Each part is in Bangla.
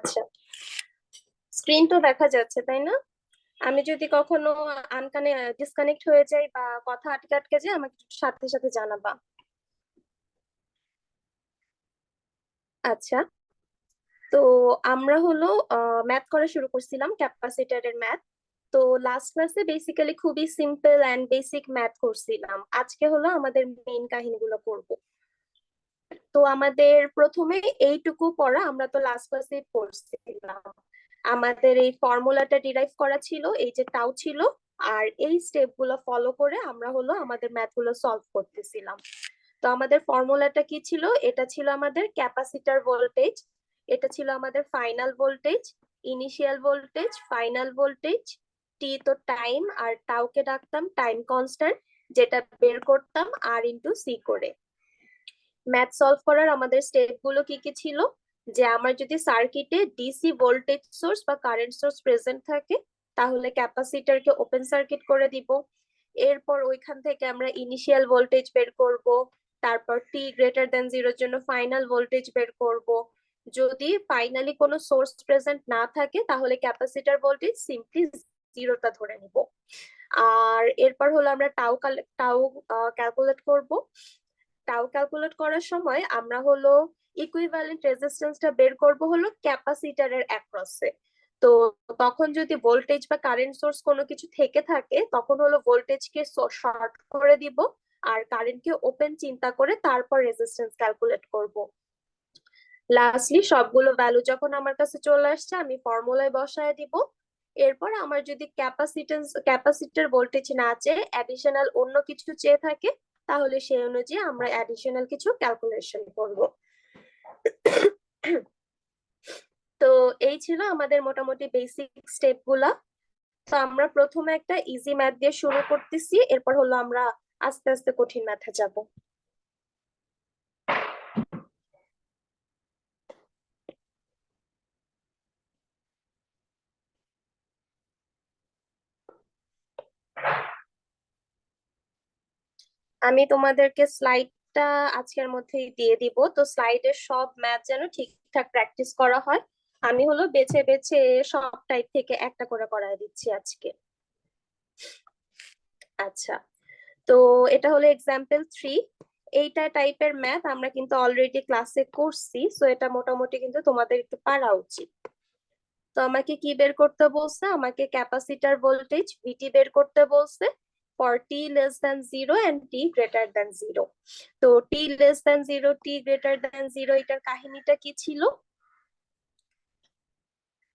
আচ্ছা, স্ক্রিন তো দেখা যাচ্ছে তাই না? আমি যদি কখনো ডিসকানেক্ট হয়ে যাই বা কথা আটকে আটকে যায়, আমাকে একটু সাথে সাথে জানাবা। আচ্ছা, তো আমরা হলো ম্যাথ করা শুরু করছিলাম, ক্যাপাসিটরের ম্যাথ। তো লাস্ট ক্লাসে বেসিক্যালি খুবই সিম্পল এন্ড বেসিক ম্যাথ করছিলাম, আজকে হলো আমাদের মেইন কাহিনীগুলো করব। তো আমাদের প্রথমে এইটুকু পড়া আমরা তো লাস্ট ক্লাসে পড়ছিলাম। আমাদের এই ফর্মুলাটা ডিরাইভ করা ছিল, এই যে টাউ ছিল। আর এই স্টেপ গুলো ফলো করে আমরা হলো আমাদের ম্যাথ গুলো সলভ করতেছিলাম। তো আমাদের ফর্মুলাটা কি ছিল? এটা ছিল আমাদের ক্যাপাসিটর ভোল্টেজ, এটা ছিল আমাদের final voltage, initial voltage, final voltage, T তো টাইম, আর টাউকে ডাকতাম টাইম কনস্ট্যান্ট, যেটা বের করতাম আর ইনটু সি করে। ম্যাথ সলভ করার আমাদের স্টেপ গুলো কি কি ছিল? যে আমার যদি সার্কিটে ডিসি ভোল্টেজ সোর্স বা কারেন্ট সোর্স প্রেজেন্ট থাকে, তাহলে ক্যাপাসিটরকে ওপেন সার্কিট করে দিব। এরপর ওইখান থেকে আমরা ইনিশিয়াল ভোল্টেজ বের করব। তারপর টি গ্রেটার দেন জিরোর জন্য ফাইনাল ভোল্টেজ বের করব। যদি ফাইনালি কোনো সোর্স প্রেজেন্ট না থাকে, তাহলে ক্যাপাসিটর ভোল্টেজ সিম্পলি জিরোটা ধরে নিব। আর এরপর হলো আমরা টাউ ক্যালকুলেট করব। টাউ ক্যালকুলেট করার সময় আমরা হলো ইকুইভ্যালেন্ট রেজিস্ট্যান্সটা বের করব হলো ক্যাপাসিটরের অ্যাক্রসে। তো তখন যদি ভোল্টেজ বা কারেন্ট সোর্স কোনো কিছু থেকে থাকে, তখন হলো ভোল্টেজকে শর্ট করে দিব, আর কারেন্টকে ওপেন চিন্তা করে তারপর রেজিস্ট্যান্স ক্যালকুলেট করব। লাস্টলি সবগুলো ভ্যালু যখন আমার কাছে চলে আসছে, আমি ফর্মুলায় বসায় দিব। এরপর আমার যদি ক্যাপাসিটর ভোল্টেজ না চেয়ে অ্যাডিশনাল অন্য কিছু চেয়ে থাকে, তাহলে সেই অনুযায়ী আমরা অ্যাডিশনাল কিছু ক্যালকুলেশন করব। তো এই ছিল আমাদের মোটামুটি বেসিক স্টেপ গুলা। তো আমরা প্রথমে একটা ইজি ম্যাথ দিয়ে শুরু করতেছি, এরপর হলো আমরা আস্তে আস্তে কঠিন ম্যাথে যাব। আমি তোমাদেরকে স্লাইডটা আজকের মধ্যেই দিয়ে দিব, তো স্লাইডের সব ম্যাথ যেন ঠিকঠাক প্র্যাকটিস করা হয়। আমি হলো বেছে বেছে সব টাইপ থেকে একটা করে করায় দিচ্ছি আজকে। আচ্ছা, তো এটা হলো এক্সাম্পল 3। এইটা টাইপের ম্যাথ আমরা কিন্তু অলরেডি ক্লাসে করছি, সো এটা মোটামুটি কিন্তু তোমাদের একটু পারা উচিত। তো আমাকে কি বের করতে বলছে? আমাকে ক্যাপাসিটর ভোল্টেজ ভিটি বের করতে বলছে for T less than zero and T greater than zero. তো T less than zero, T greater than zero, এটার কাহিনীটা কি ছিল?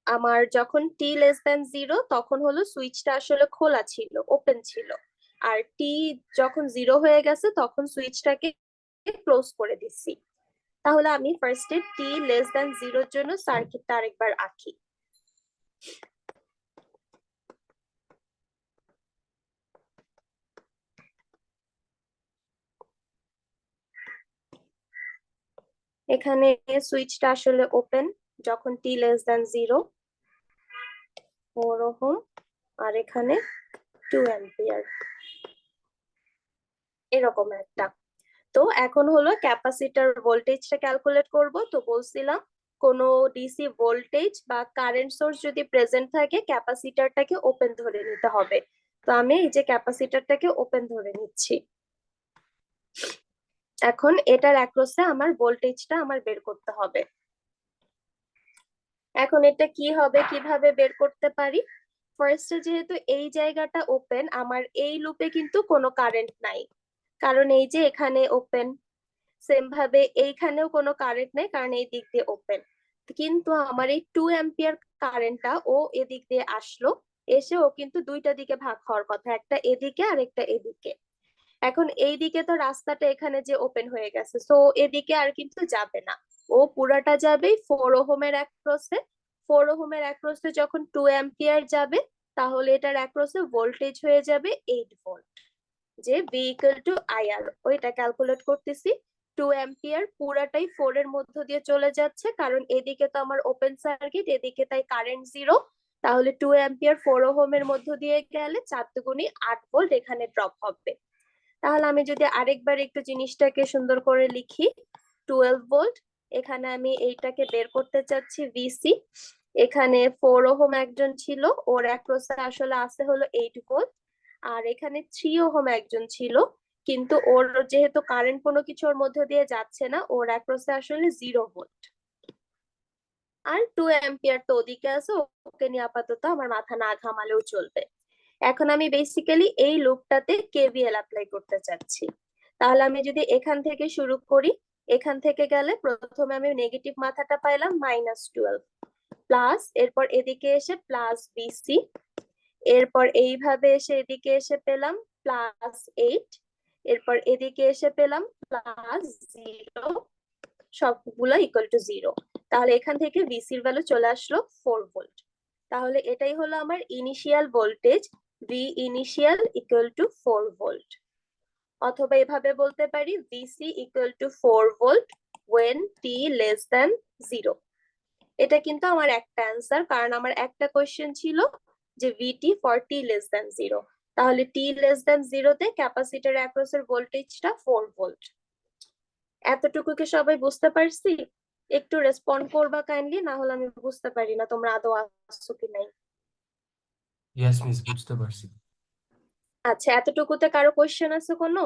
আমার যখন টি লেস দ্যান জিরো, তখন হলো সুইচটা আসলে খোলা ছিল, ওপেন ছিল। আর টি যখন জিরো হয়ে গেছে, তখন সুইচটাকে ক্লোজ করে দিচ্ছি। তাহলে আমি ফার্স্টে টি লেস দ্যান জিরোর জন্য সার্কিটটা আরেকবার আঁকি। এখানে সুইচটা আসলে ওপেন যখন টি লেস দ্যান জিরো, 4 ওহম, আর এখানে 2 অ্যাম্পিয়ার, এরকম একটা। তো এখন হলো ক্যাপাসিটর ভোল্টেজটা ক্যালকুলেট করব। তো বলছিলাম কোনো ডিসি ভোল্টেজ বা কারেন্ট সোর্স যদি প্রেজেন্ট থাকে, ক্যাপাসিটরটাকে ওপেন ধরে নিতে হবে। তো আমি এই যে ক্যাপাসিটরটাকে ওপেন ধরে নিচ্ছি। এখন এটার অ্যাক্রসে আমার ভোল্টেজটা আমার বের করতে হবে। এখন এটা কি হবে, কিভাবে বের করতে পারি? ফার্স্টে যেহেতু এই জায়গাটা ওপেন, আমার এই লুপে কিন্তু কোনো কারেন্ট নাই, কারণ এই যে এখানে ওপেন। সেম ভাবে এইখানেও কোনো কারেন্ট নেই, কারণ এই দিক দিয়ে ওপেন। কিন্তু আমার এই 2 অ্যাম্পিয়ার কারেন্টটা ও এদিক দিয়ে আসলো, এসে ও কিন্তু দুইটা দিকে ভাগ হওয়ার কথা, একটা এদিকে আর একটা এদিকে। এখন এইদিকে তো রাস্তাটা এখানে যে ওপেন হয়ে গেছে, সো এদিকে আর কিন্তু যাবে না, ও পুরাটা যাবে 4 ওহমের অ্যাক্রসে। 4 ওহমের অ্যাক্রসে যখন 2 অ্যাম্পিয়ার যাবে, তাহলে এটার অ্যাক্রসে ভোল্টেজ হয়ে যাবে 8 ভোল্ট। যে ভি ইকুয়াল টু আইআর, ওইটা ক্যালকুলেট করতেছি। 2 অ্যাম্পিয়ার পুরাটাই 4 এর মধ্য দিয়ে চলে যাচ্ছে, কারণ এদিকে তো আমার ওপেন সার্কিট, এদিকে তাই কারেন্ট জিরো। তাহলে 2 অ্যাম্পিয়ার 4 ওহমের মধ্য দিয়ে গেলে 4 × 8 ভোল্ট এখানে ড্রপ হবে। তাহলে আমি যদি আরেকবার একটু জিনিসটাকে সুন্দর করে লিখি, 12 ভোল্ট এখানে আমি এইটাকে বের করতে চাচ্ছি ভিসি। এখানে 4 ওহম একজন ছিল, ওর অ্যাক্রোসে আসলে আছে হলো 8 ভোল্ট। আর এখানে 3 ওহম একজন ছিল, কিন্তু ওর যেহেতু কারেন্ট কোনো কিছু ওর মধ্যে দিয়ে যাচ্ছে না, ওর অ্যাক্রোসে আসলে 0 ভোল্ট। আর 2 অ্যাম্পিয়ার তো ওদিকে আছে, ওকে নিয়ে আপাতত আমার মাথা না ঘামালেও চলবে। এখন আমি বেসিক্যালি এই লুপটাতে কেভিএল অ্যাপ্লাই করতে চাচ্ছি। তাহলে আমি যদি এখান থেকে শুরু করি, এখান থেকে গেলে প্রথমে আমি নেগেটিভ মাথাটা পাইলাম -12 প্লাস, এরপর এদিকে এসে প্লাস বিসি, এরপর এইভাবে এসে এদিকে এসে পেলাম +8, এরপর এদিকে এসে পেলাম +0, সবগুলো ইকুয়াল টু 0। তাহলে এখান থেকে ভিসির ভ্যালু চলে আসলো 4 ভোল্ট। তাহলে এটাই হলো আমার initial voltage, V initial equal to 4 volt. অথবা এভাবে বলতে পারি VC equal two 4 volt when t less than 0। এটা কিন্তু আমার একটা অ্যান্সার, কারণ আমার একটা কোশ্চেন ছিল যে ভিটি ফর টি লেস দ্যান 0। তাহলে টি লেস দ্যান 0 তে ক্যাপাসিটর অ্যাক্রস এর ভোল্টেজটা 4 ভোল্ট। এতটুকু কি সবাই বুঝতে পারছি? একটু রেসপন্ড করবা কাইন্ডলি, না হলে আমি বুঝতে পারি না তোমরা আদৌ আসছো কি নাই। ইয়েস মিস, বুঝতে পারছি। আচ্ছা, এতটুকুতে কারো কোশ্চেন আছে কোনো?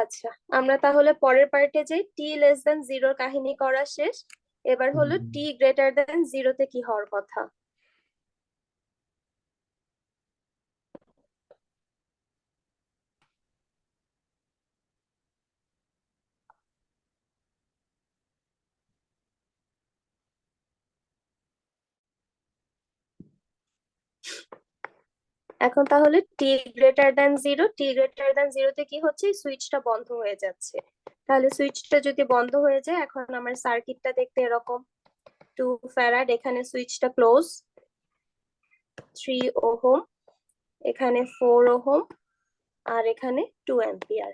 আচ্ছা, আমরা তাহলে পরের পার্টে যাই। টি লেস দেন 0 কাহিনী করা শেষ, এবার হলো টি গ্রেটার দেন 0 তে কি হওয়ার কথা। এখন তাহলে টি গ্রেটার দেন 0, টি গ্রেটার দেন 0 তে কি হচ্ছে, সুইচটা বন্ধ হয়ে যাচ্ছে। তাহলে সুইচটা যদি বন্ধ হয়ে যায়, এখন আমার সার্কিটটা দেখতে এরকম। 2 ফ্যারাড, এখানে সুইচটা ক্লোজ, 3 ওহম, এখানে 4 ওহম, আর এখানে 2 অ্যাম্পিয়ার।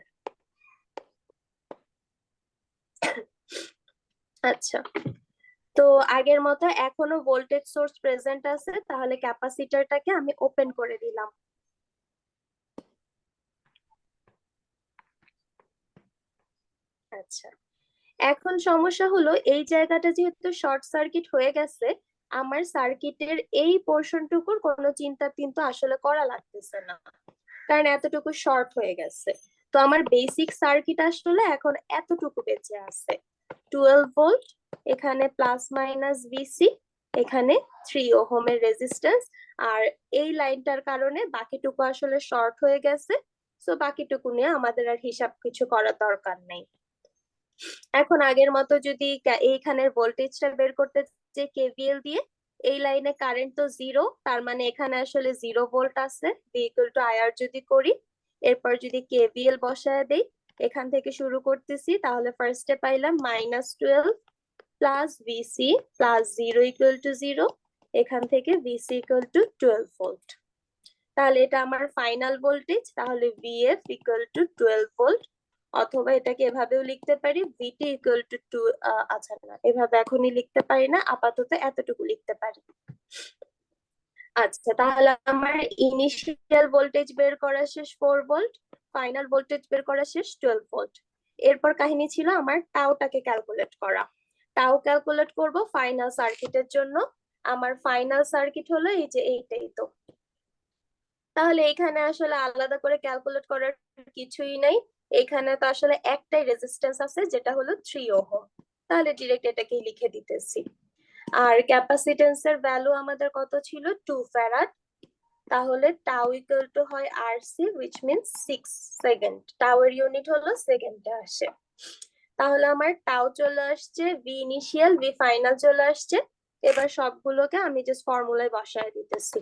আচ্ছা, তো আগের মতো এখনো ভোল্টেজ সোর্স প্রেজেন্ট আছে, তাহলে ক্যাপাসিটরটাকে আমি ওপেন করে দিলাম। আচ্ছা, এখন সমস্যা হলো এই জায়গাটা যেহেতু শর্ট সার্কিট হয়ে গেছে, আমার সার্কিটের এই পোর্শনটুকুর কোনো চিন্তা কিন্তু আসলে করা লাগতেছে না, কারণ এতটুকু শর্ট হয়ে গেছে। তো আমার বেসিক সার্কিট আসলে এখন এতটুকু বেঁচে আছে, 12 ভোল্ট, এখানে প্লাস মাইনাস ভিসি, এখানে 3 ওহমের রেজিস্ট্যান্স। আর এই লাইনটার কারণে বাকিটুকু আসলে শর্ট হয়ে গেছে, সো বাকিটুকু নিয়ে আমাদের আর হিসাব কিছু করার দরকার নেই। এখন আগের মতো যদি এইখানের ভোল্টেজটা বের করতে যে কেভিএল দিয়ে, এই লাইনে কারেন্ট তো 0, তার মানে এখানে আসলে 0 ভোল্ট আছে, ভি ইকুয়াল টু আইআর যদি করি, এরপর যদি কেভিএল বসায় দেই, এখান থেকে শুরু করতেছি, তাহলে ফার্স্টে পাইলাম -12 plus VC plus 0 equal to 0, এখান থেকে ভিসি ইকুয়াল টু 12 ভোল্ট। তাহলে এটা আমার ফাইনাল ভোল্টেজ, তাহলে ভিএফ ইকুয়াল টু 12 ভোল্ট। অথবা এটাকে এভাবেও লিখতে পারি, ভিটি ইকুয়াল টু 2, আচ্ছা না, এভাবে এখনই লিখতে পারি না, আপাতত এতটুকু লিখতে পারি। আচ্ছা, তাহলে আমার ইনিশিয়াল ভোল্টেজ বের করা শেষ 4 ভোল্ট, ফাইনাল ভোল্টেজ বের করা শেষ 12 ভোল্ট। এরপর কাহিনী ছিল আমার টাউটাকে ক্যালকুলেট করা। টাউ ক্যালকুলেট করব ফাইনাল সার্কিটের জন্য। আমার ফাইনাল সার্কিট হলো এই যে এইটাই। তো তাহলে এখানে আসলে আলাদা করে ক্যালকুলেট করার কিছুই নাই, এখানে তো আসলে একটাই রেজিস্ট্যান্স আছে, যেটা হলো 3 ওহম। তাহলে ডিরেক্ট এটাকেই লিখে দিতেছি। আর ক্যাপাসিটেন্সের ভ্যালু আমাদের কত ছিল, 2 ফ্যারাড। তাহলে টাউ ইকুয়াল টু হয় RC, which means 6 second. Tau এর ইউনিট হলো সেকেন্ডে আসে। তাহলে আমার টাউ চলে আসছে, ভি ইনিশিয়াল ভি ফাইনাল চলে আসছে। এবার সবগুলোকে আমি জাস্ট ফর্মুলায় বসায় দিতেছি।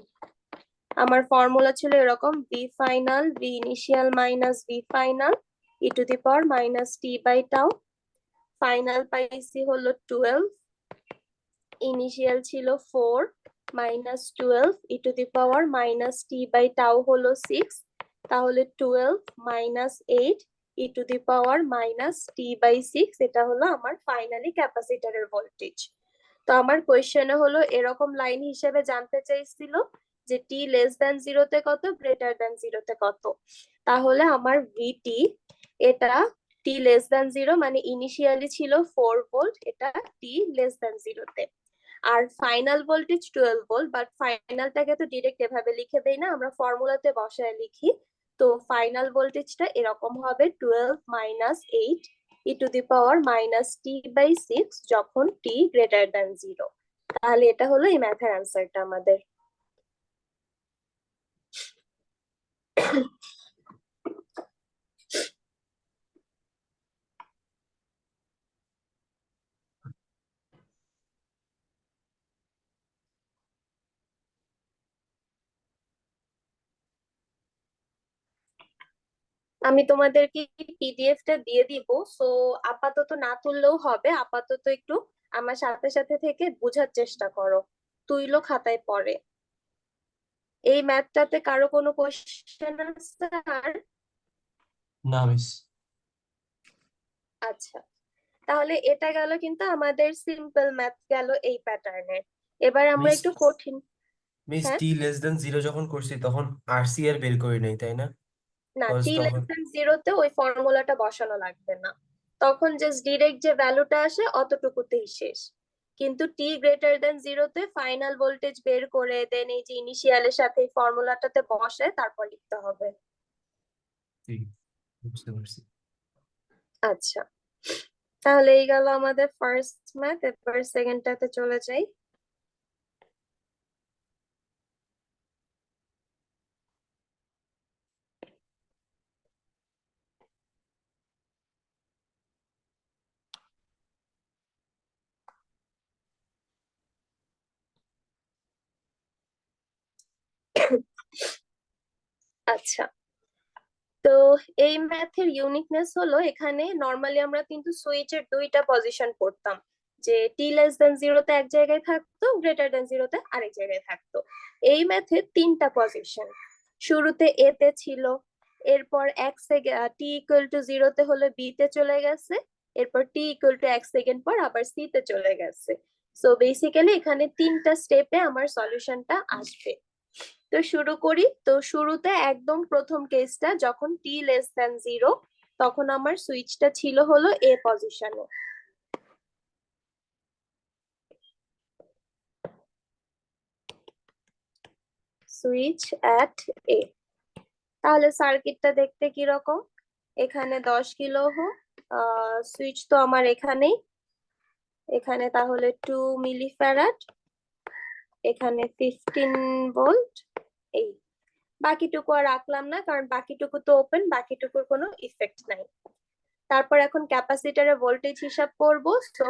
আমার ফর্মুলা ছিল এরকম, V final V initial minus V final e to the power minus T by tau. Final পাইছি হলো 12, ইনিশিয়াল ছিল 4 minus 12 e to the power minus T by tau হলো 6। তাহলে 12 minus 8 e to the power minus T by 6, এটা হলো আমার ফাইনালি ক্যাপাসিটরের ভোল্টেজ। তো আমার কোয়েশ্চেনে হলো এরকম লাইন হিসেবে জানতে চাইছিল যে টি লেস দেন 0 তে কত, গ্রেটার দেন 0 তে কত। তাহলে আমার ভিটি এটা টি লেস দ্যান 0 মানে ইনিশিয়ালি ছিল 4 ভোল্ট, এটা টি লেস দ্যান 0 তে। আর ফাইনাল ভোল্টেজ 12 ভোল্ট, বাট ফাইনালটাকে তো ডিরেক্ট এভাবে লিখে দেই না, আমরা ফর্মুলাতে বসায় লিখি। তো ফাইনাল ভোল্টেজটা এরকম হবে 12 minus 8 e to the power minus T by 6 যখন টি গ্রেটার দ্যান 0। তাহলে এটা হলো এই ম্যাথের অ্যান্সারটা আমাদের। আমি তোমাদেরকে পিডিএফটা দিয়ে দিব, সো আপাতত না তুললেও হবে, আপাতত একটু আমার সাথে সাথে থেকে বোঝার চেষ্টা করো, তুইলো খাতায় পড়ে। এই ম্যাথটাতে কারো কোনো কোশ্চেন আছে আর? না মিস। আচ্ছা, তাহলে এটা গেল কিন্তু আমাদের সিম্পল ম্যাথ গেল এই প্যাটার্নের। এবার আমরা মিস একটু কঠিন। মিস হ্যাঁ, টি লেস দেন 0 যখন করছি তখন আরসি আর বের করি নাই, তাই না? না, Because টি লেস তখন দেন জিরোতে ওই ফর্মুলাটা বসানো লাগবে না, তখন জাস্ট ডিরেক্ট যে ভ্যালুটা আসে অতটুকুতেই শেষ। কিন্তু টি গ্রেটার দেন জিরোতে ফাইনাল ভোল্টেজ বের করে দেন এই যে ইনিশিয়ালের সাথে এই ফর্মুলাটাতে বসে তারপর লিখতে হবে। ঠিক, বুঝতে পারছি। আচ্ছা, তাহলে এই গেল আমাদের ফার্স্ট ম্যাথ, এবার সেকেন্ডটাতে চলে যাই। আচ্ছা, তো এই ম্যাথের ইউনিকনেস হলো এখানে নর্মালি আমরা কিন্তু সুইচের দুইটা পজিশন পড়তাম, যে টি লেস দেন জিরোতে এক জায়গায় থাকতো, গ্রেটার দেন জিরোতে আরেক জায়গায় থাকতো। এই ম্যাথে তিনটা পজিশন, শুরুতে এ তে ছিল, এরপর এক সেকেন্ড টি ইকুয়াল টু জিরোতে হলে বি তে চলে গেছে, এরপর টি ইকুয়াল টু এক সেকেন্ড পর আবার সি তে চলে গেছে। সো বেসিক্যালি এখানে তিনটা স্টেপে আমার সলিউশনটা আসবে। তো শুরু করি, তো শুরুতে একদম প্রথম কেসটা যখন টি লেস দ্যান 0, তখন আমার সুইচটা ছিল হলো এ পজিশনে। Switch at a. তাহলে সার্কিটটা দেখতে কি রকম? এখানে 10 কিলো ওহম, সুইচ তো আমার এখানেই, এখানে তাহলে 2 মিলি ফ্যারাড, এখানে 15 ভোল্ট। এই বাকিটুকু আর রাখলাম না, কারণ বাকিটুকু তো ওপেন, বাকিটুকুর কোনো ইফেক্ট নাই। তারপর এখন ক্যাপাসিটরের ভোল্টেজ হিসাব করব, তো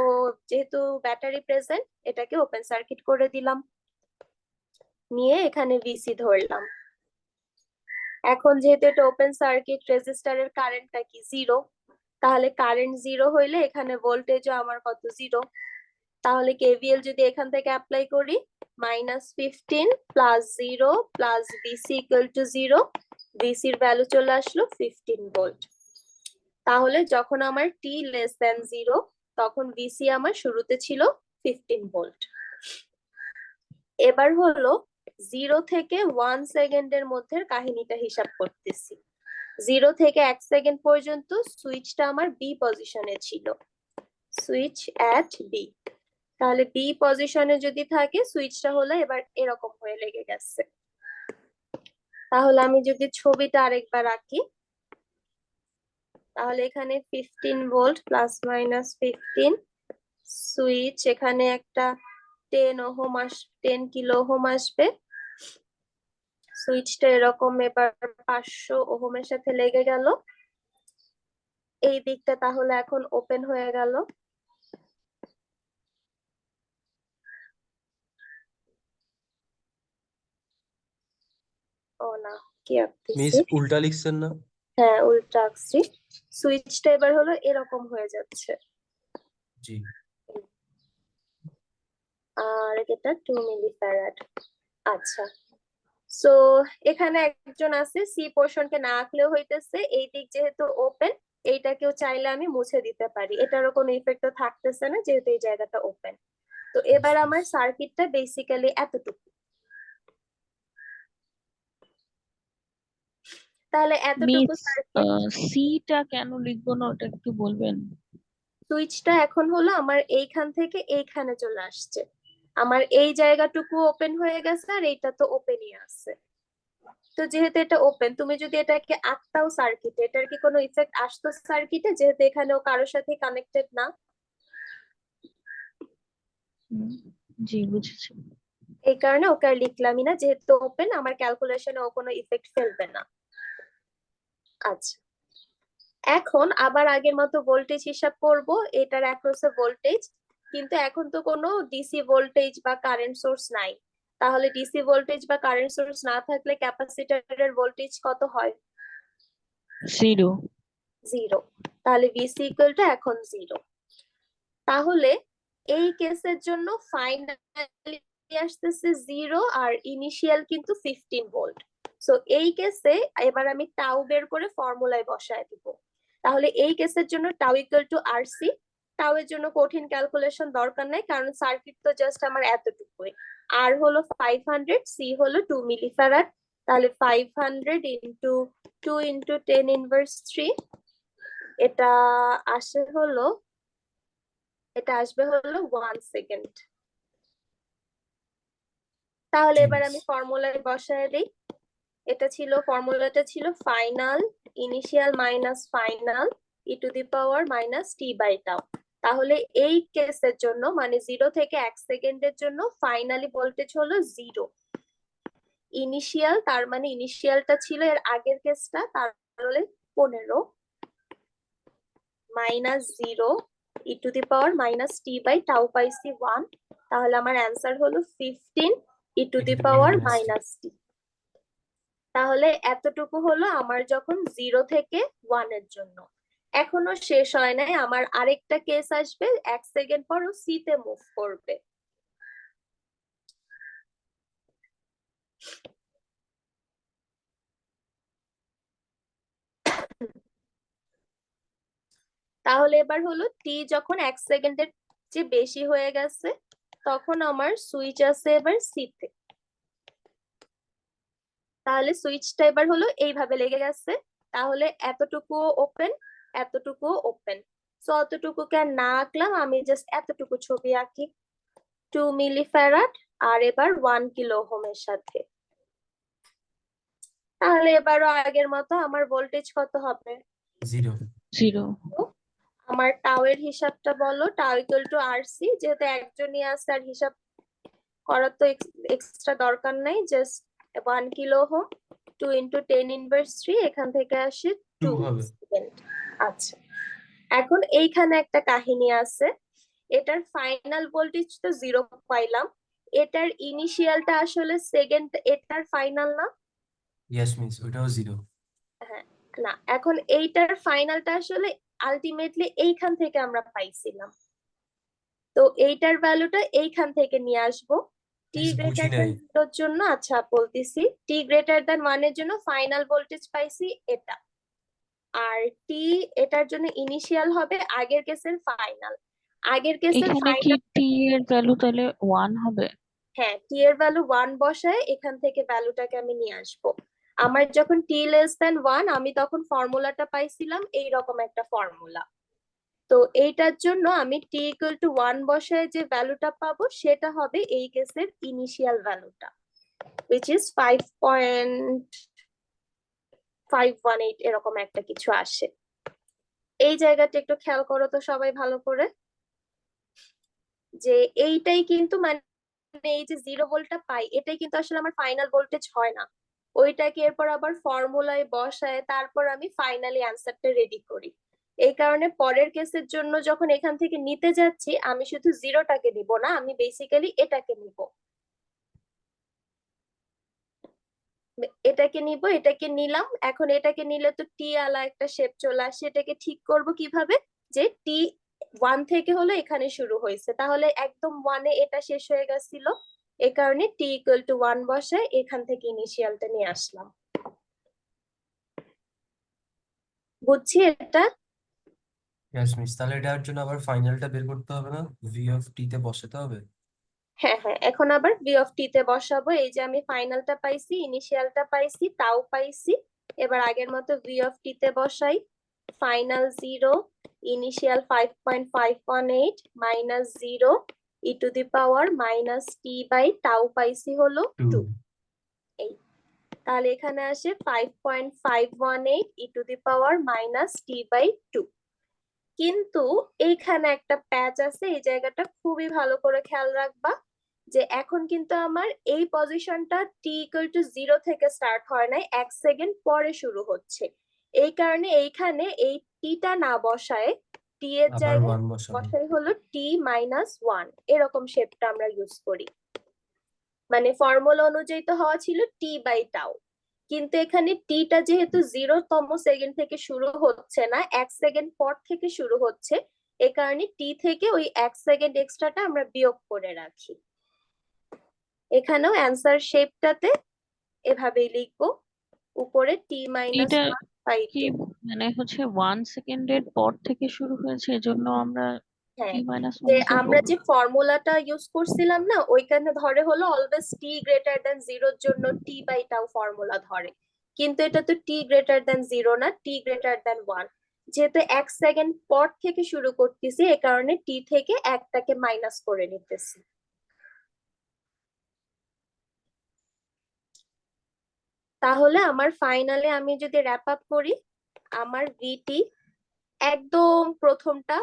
যেহেতু ব্যাটারি প্রেজেন্ট এটাকে ওপেন সার্কিট করে দিলাম, নিয়ে এখানে ভিসি ধরলাম। এখন যেহেতু এটা ওপেন সার্কিট, রেজিস্টারের কারেন্টটা কি 0, তাহলে কারেন্ট 0 হইলে এখানে ভোল্টেজও আমার কত 0। তাহলে কেভিএল যদি এখান থেকে অ্যাপ্লাই করি, -15 plus 0 plus VC equal to 0, ভিসির ভ্যালু চলে আসলো 15 ভোল্ট। তাহলে যখন আমার টি লেস দেন 0, তখন ভিসি আমার শুরুতে ছিল 15 ভোল্ট। এবার হলো 0 থেকে 1 সেকেন্ডের মধ্যে কাহিনীটা হিসাব করতেছি। 0 থেকে 1 সেকেন্ড পর্যন্ত সুইচটা আমার বি পজিশনে ছিল, সুইচ অ্যাট বি। তাহলে বি পজিশনে যদি থাকে সুইচটা হলো এবার এরকম হয়ে লেগে গেছে। তাহলে আমি যদি ছবিটা আরেকবার আঁকি, তাহলে এখানে 15 ভোল্ট প্লাস মাইনাস 15, সুইচ এখানে একটা 10 ওহম 10 কিলো ওহম আসবে, সুইচটা এরকম এবার 500 ওহমের সাথে লেগে গেল। এই দিকটা তাহলে এখন ওপেন হয়ে গেল। ও না, কি মিস আঁকতেছি, উল্টা লিখছেন না? হ্যাঁ উল্টা আঁকছি। সুইচটা এবার হলো এরকম হয়ে যাচ্ছে, জি। আর এটা 2 মিলি ফ্যারাড। আচ্ছা, সো এখানে একজন আছে, সি পোর্শনকে না আঁকলেও হইতেছে, এই দিক যেহেতু ওপেন, এইটাকেও চাইলে আমি মুছে দিতে পারি, এটারও কোনো ইফেক্ট থাকতেছে না যেহেতু এই জায়গাটা ওপেন। তো এবার আমার সার্কিটটা বেসিক্যালি এতটুকু। তাহলে এতটুকু মিস, সার্কিট সিটা কেন লিখবো না ওটা একটু বলবেন? সুইচটা এখন হলো আমার এইখান থেকে এইখানে চলে আসছে, আমার এই জায়গাটুকু ওপেন হয়ে গেছে আর এইটা তো ওপেনই আছে। তো যেহেতু এটা ওপেন, তুমি যদি এটাকে আটটাও সার্কিটে, এটার কি কোনো ইফেক্ট আসতো সার্কিটে, যেহেতু এখানেও কারোর সাথে কানেক্টেড না? হুম, জি বুঝেছি। এই কারণে ওকে আর লিখলামই না, যেহেতু ওপেন আমার ক্যালকুলেশনে ও কোনো ইফেক্ট ফেলবে না। আচ্ছা, এখন আবার আগের মতো ভোল্টেজ হিসাব করব, এটার অ্যাক্রসে ভোল্টেজ, কিন্তু এখন তো কোনো ডিসি ভোল্টেজ বা কারেন্ট সোর্স নাই। তাহলে ডিসি ভোল্টেজ বা কারেন্ট সোর্স না থাকলে ক্যাপাসিটরের ভোল্টেজ কত হয়? 0। জিরো। তাহলে ভিসি ইকুয়াল টু এখন জিরো। তাহলে এই কেসের জন্য ফাইনালি আসতেছে জিরো, আর ইনিশিয়াল কিন্তু 15 ভোল্ট। সো এই কেসে এবার আমি টাউ বের করে ফর্মুলায় বসায় দিব। তাহলে এই কেসের জন্য tau equal to RC. Tau এর জন্য কঠিন ক্যালকুলেশন দরকার নাই, কারণ সার্কিট তো জাস্ট আমার এতটুকুই। আর হলো 500, সি হলো 2 মিলিফ্যারাড। তাহলে 500 ইন্টু 2 ইন্টু 10 ইনভার্স 3, এটা আসে হলো, এটা আসবে হলো 1 সেকেন্ড। তাহলে জি এবার মিস। আমি ফর্মুলায় বসায় দিই। এটা ছিল, ফর্মুলাটা ছিল final initial minus final e⁻⁻t/τ। তাহলে এই কেসের জন্য মানে 0 থেকে 1 সেকেন্ডের জন্য ফাইনালি ভোল্টেজ হলো জিরো। ইনিশিয়াল তার মানে ইনিশিয়ালটা ছিল এর আগের কেসটা, তাহলে 15 মাইনাস জিরো e⁻⁻t/τ পাইছি 1। তাহলে আমার অ্যান্সার হলো 15 e⁻⁻t। তাহলে এতটুকু হলো আমার যখন 0 থেকে 1 এর জন্য। এখনো শেষ হয় নাই, আমার আরেকটা কেস আসবে, 1 সেকেন্ড পর ও সি তে মুভ করবে। তাহলে এবার হলো টি যখন 1 সেকেন্ডের যে বেশি হয়ে গেছে, তখন আমার সুইচ আছে এবার সি তে। তাহলে সুইচটা এবার হলো এইভাবে লেগে গেছে। তাহলে এতটুকু ওপেন, এতটুকু ওপেন। সো অতটুকুকে আর না আঁকলাম, আমি জাস্ট এতটুকু ছবি আঁকি। 2 মিলিফ্যারাড আর এবার 1 কিলো ওহমের সাথে। তাহলে এবারও আগের মতো আমার ভোল্টেজ কত হবে? জিরো। 0। আমার টাও এর হিসাবটা বলো। টাও ইকুয়াল টু আরসি, যেহেতু একজনই আছে আর হিসাব করার তো এক্সট্রা দরকার নাই, just 1 kilo ohm 2 into 10 inverse 3, এখান থেকে আসে 2 2 হবে। সেকেন্ড। আচ্ছা, এখন এইখানে একটা কাহিনী আছে। এটার ফাইনাল ভোল্টেজ তো জিরো পাইলাম, এটার ইনিশিয়ালটা আসলে সেকেন্ড, এটার ফাইনাল না? ইয়েস মিস, ওইটাও জিরো। হ্যাঁ, না, এখন এইটার ফাইনালটা আসলে আলটিমেটলি এইখান থেকে আমরা পাইছিলাম। তো এইটার ভ্যালুটা এইখান থেকে নিয়ে আসবো। টি মিস বুঝি গ্রেটার নাই। দেন জিরোর জন্য, আচ্ছা বলতেছি, টি গ্রেটার দেন ওয়ানের জন্য ফাইনাল ভোল্টেজ পাইছি এটা। আর টি, এটার জন্য ইনিশিয়াল হবে আগের কেসের ফাইনাল। আগের কেসের এখানে কি ফাইনাল, টি এর ভ্যালু তাহলে 1 হবে? হ্যাঁ, টি এর ভ্যালু 1 বসায় এখান থেকে ভ্যালুটাকে আমি নিয়ে আসবো। আমার যখন টি লেস দেন 1, আমি তখন ফর্মুলাটা পাইছিলাম এইরকম একটা ফর্মুলা। তো এইটার জন্য আমি টি ইকুয়াল টু 1 বসায় যে ভ্যালুটা পাবো সেটা হবে এই কেসের ইনিশিয়াল ভ্যালুটা, which is 5.518 এরকম একটা কিছু আসে। এই জায়গাটা একটু খেয়াল করো তো সবাই ভালো করে, যে এইটাই কিন্তু মানে এই যে 0 ভোল্টটা পাই, এটাই কিন্তু আসলে আমার ফাইনাল ভোল্টেজ হয় না। ওইটাকে এরপর আবার ফর্মুলায় বসায় তারপর আমি ফাইনালি অ্যান্সারটা রেডি করি। এই কারণে পরের কেসের জন্য যখন এখান থেকে নিতে যাচ্ছি, আমি শুধু জিরোটাকে নিব না, আমি বেসিক্যালি এটাকে নিব। এটাকে নিব, এটাকে নিলাম, এখন এটাকে নিলে তো টি আলা একটা শেপ চলে আসে। এটাকে ঠিক করব কিভাবে, যে টি 1 থেকে হলো এখানে শুরু হয়েছে, তাহলে একদম 1-এ এটা শেষ হয়ে গেছিল। এই কারণে টি ইকুয়াল টু 1 বসায় এখান থেকে ইনিশিয়ালটা নিয়ে আসলাম। বুঝছি এটা? ইয়েস মিস, তাহলে এটার জন্য আবার ফাইনালটা বের করতে হবে না, ভি অফ টি তে বসাতে হবে। হ্যাঁ হ্যাঁ, এখন আবার ভি অফ টি তে বসাবো। এই যে আমি ফাইনালটা পাইছি, ইনিশিয়ালটা পাইছি, তাও পাইছি, এবার আগের মতো ভি অফ টি তে বসাই, final 0, initial 5.518 minus 0 e to the power minus T by tau পাইছি হলো 2। এই তাহলে এখানে আসে 5.518 e to the power minus T by 2। কিন্তু এইখানে একটা প্যাচ আছে, এই জায়গাটা খুবই ভালো করে খেয়াল রাখবা যে এখন কিন্তু আমার এই পজিশনটা টি ইকুয়াল টু 0 থেকে স্টার্ট হয় নাই, 1 সেকেন্ড পরে শুরু হচ্ছে। এই কারণে এইখানে এই টিটা না বসায় টি এর আবার জায়গায় 1 বসাবো। বসাই হলো টি মাইনাস 1, এরকম শেপটা আমরা ইউজ করি। মানে ফর্মুলা অনুযায়ী তো হওয়া ছিল টি বাই টাউ, কিন্তু এখানে টিটা যেহেতু 0তম সেকেন্ড থেকে শুরু হচ্ছে না, 1 সেকেন্ড পর থেকে শুরু হচ্ছে, এ কারণে টি থেকে ওই 1 সেকেন্ড এক্সট্রাটা আমরা বিয়োগ করে রাখি। এখানেও অ্যান্সার শেপটাতে এভাবেই লিখবো, উপরে টি মাইনাস এটা 1 বাই কি 2। মানে হচ্ছে 1 সেকেন্ডের পর থেকে শুরু হয়েছে, এজন্য আমরা হ্যাঁ, টি মাইনাস যে 1 করবো। আমরা যে ফর্মুলাটা ইউজ করছিলাম না, ওইখানে ধরে হলো অলওয়েজ টি গ্রেটার দ্যান 0 এর জন্য টি বাই টাউ ফর্মুলা ধরে, কিন্তু এটা তো টি গ্রেটার দ্যান 0 না, টি গ্রেটার দ্যান 1। যেহেতু 1 সেকেন্ড পর থেকে শুরু করতেছি, এ কারণে টি থেকে একটাকে মাইনাস করে নিতেছি। তাহলে আমার ফাইনালে আমি যদি র্যাপ আপ করি, আমার ভিটি একদম প্রথমটা,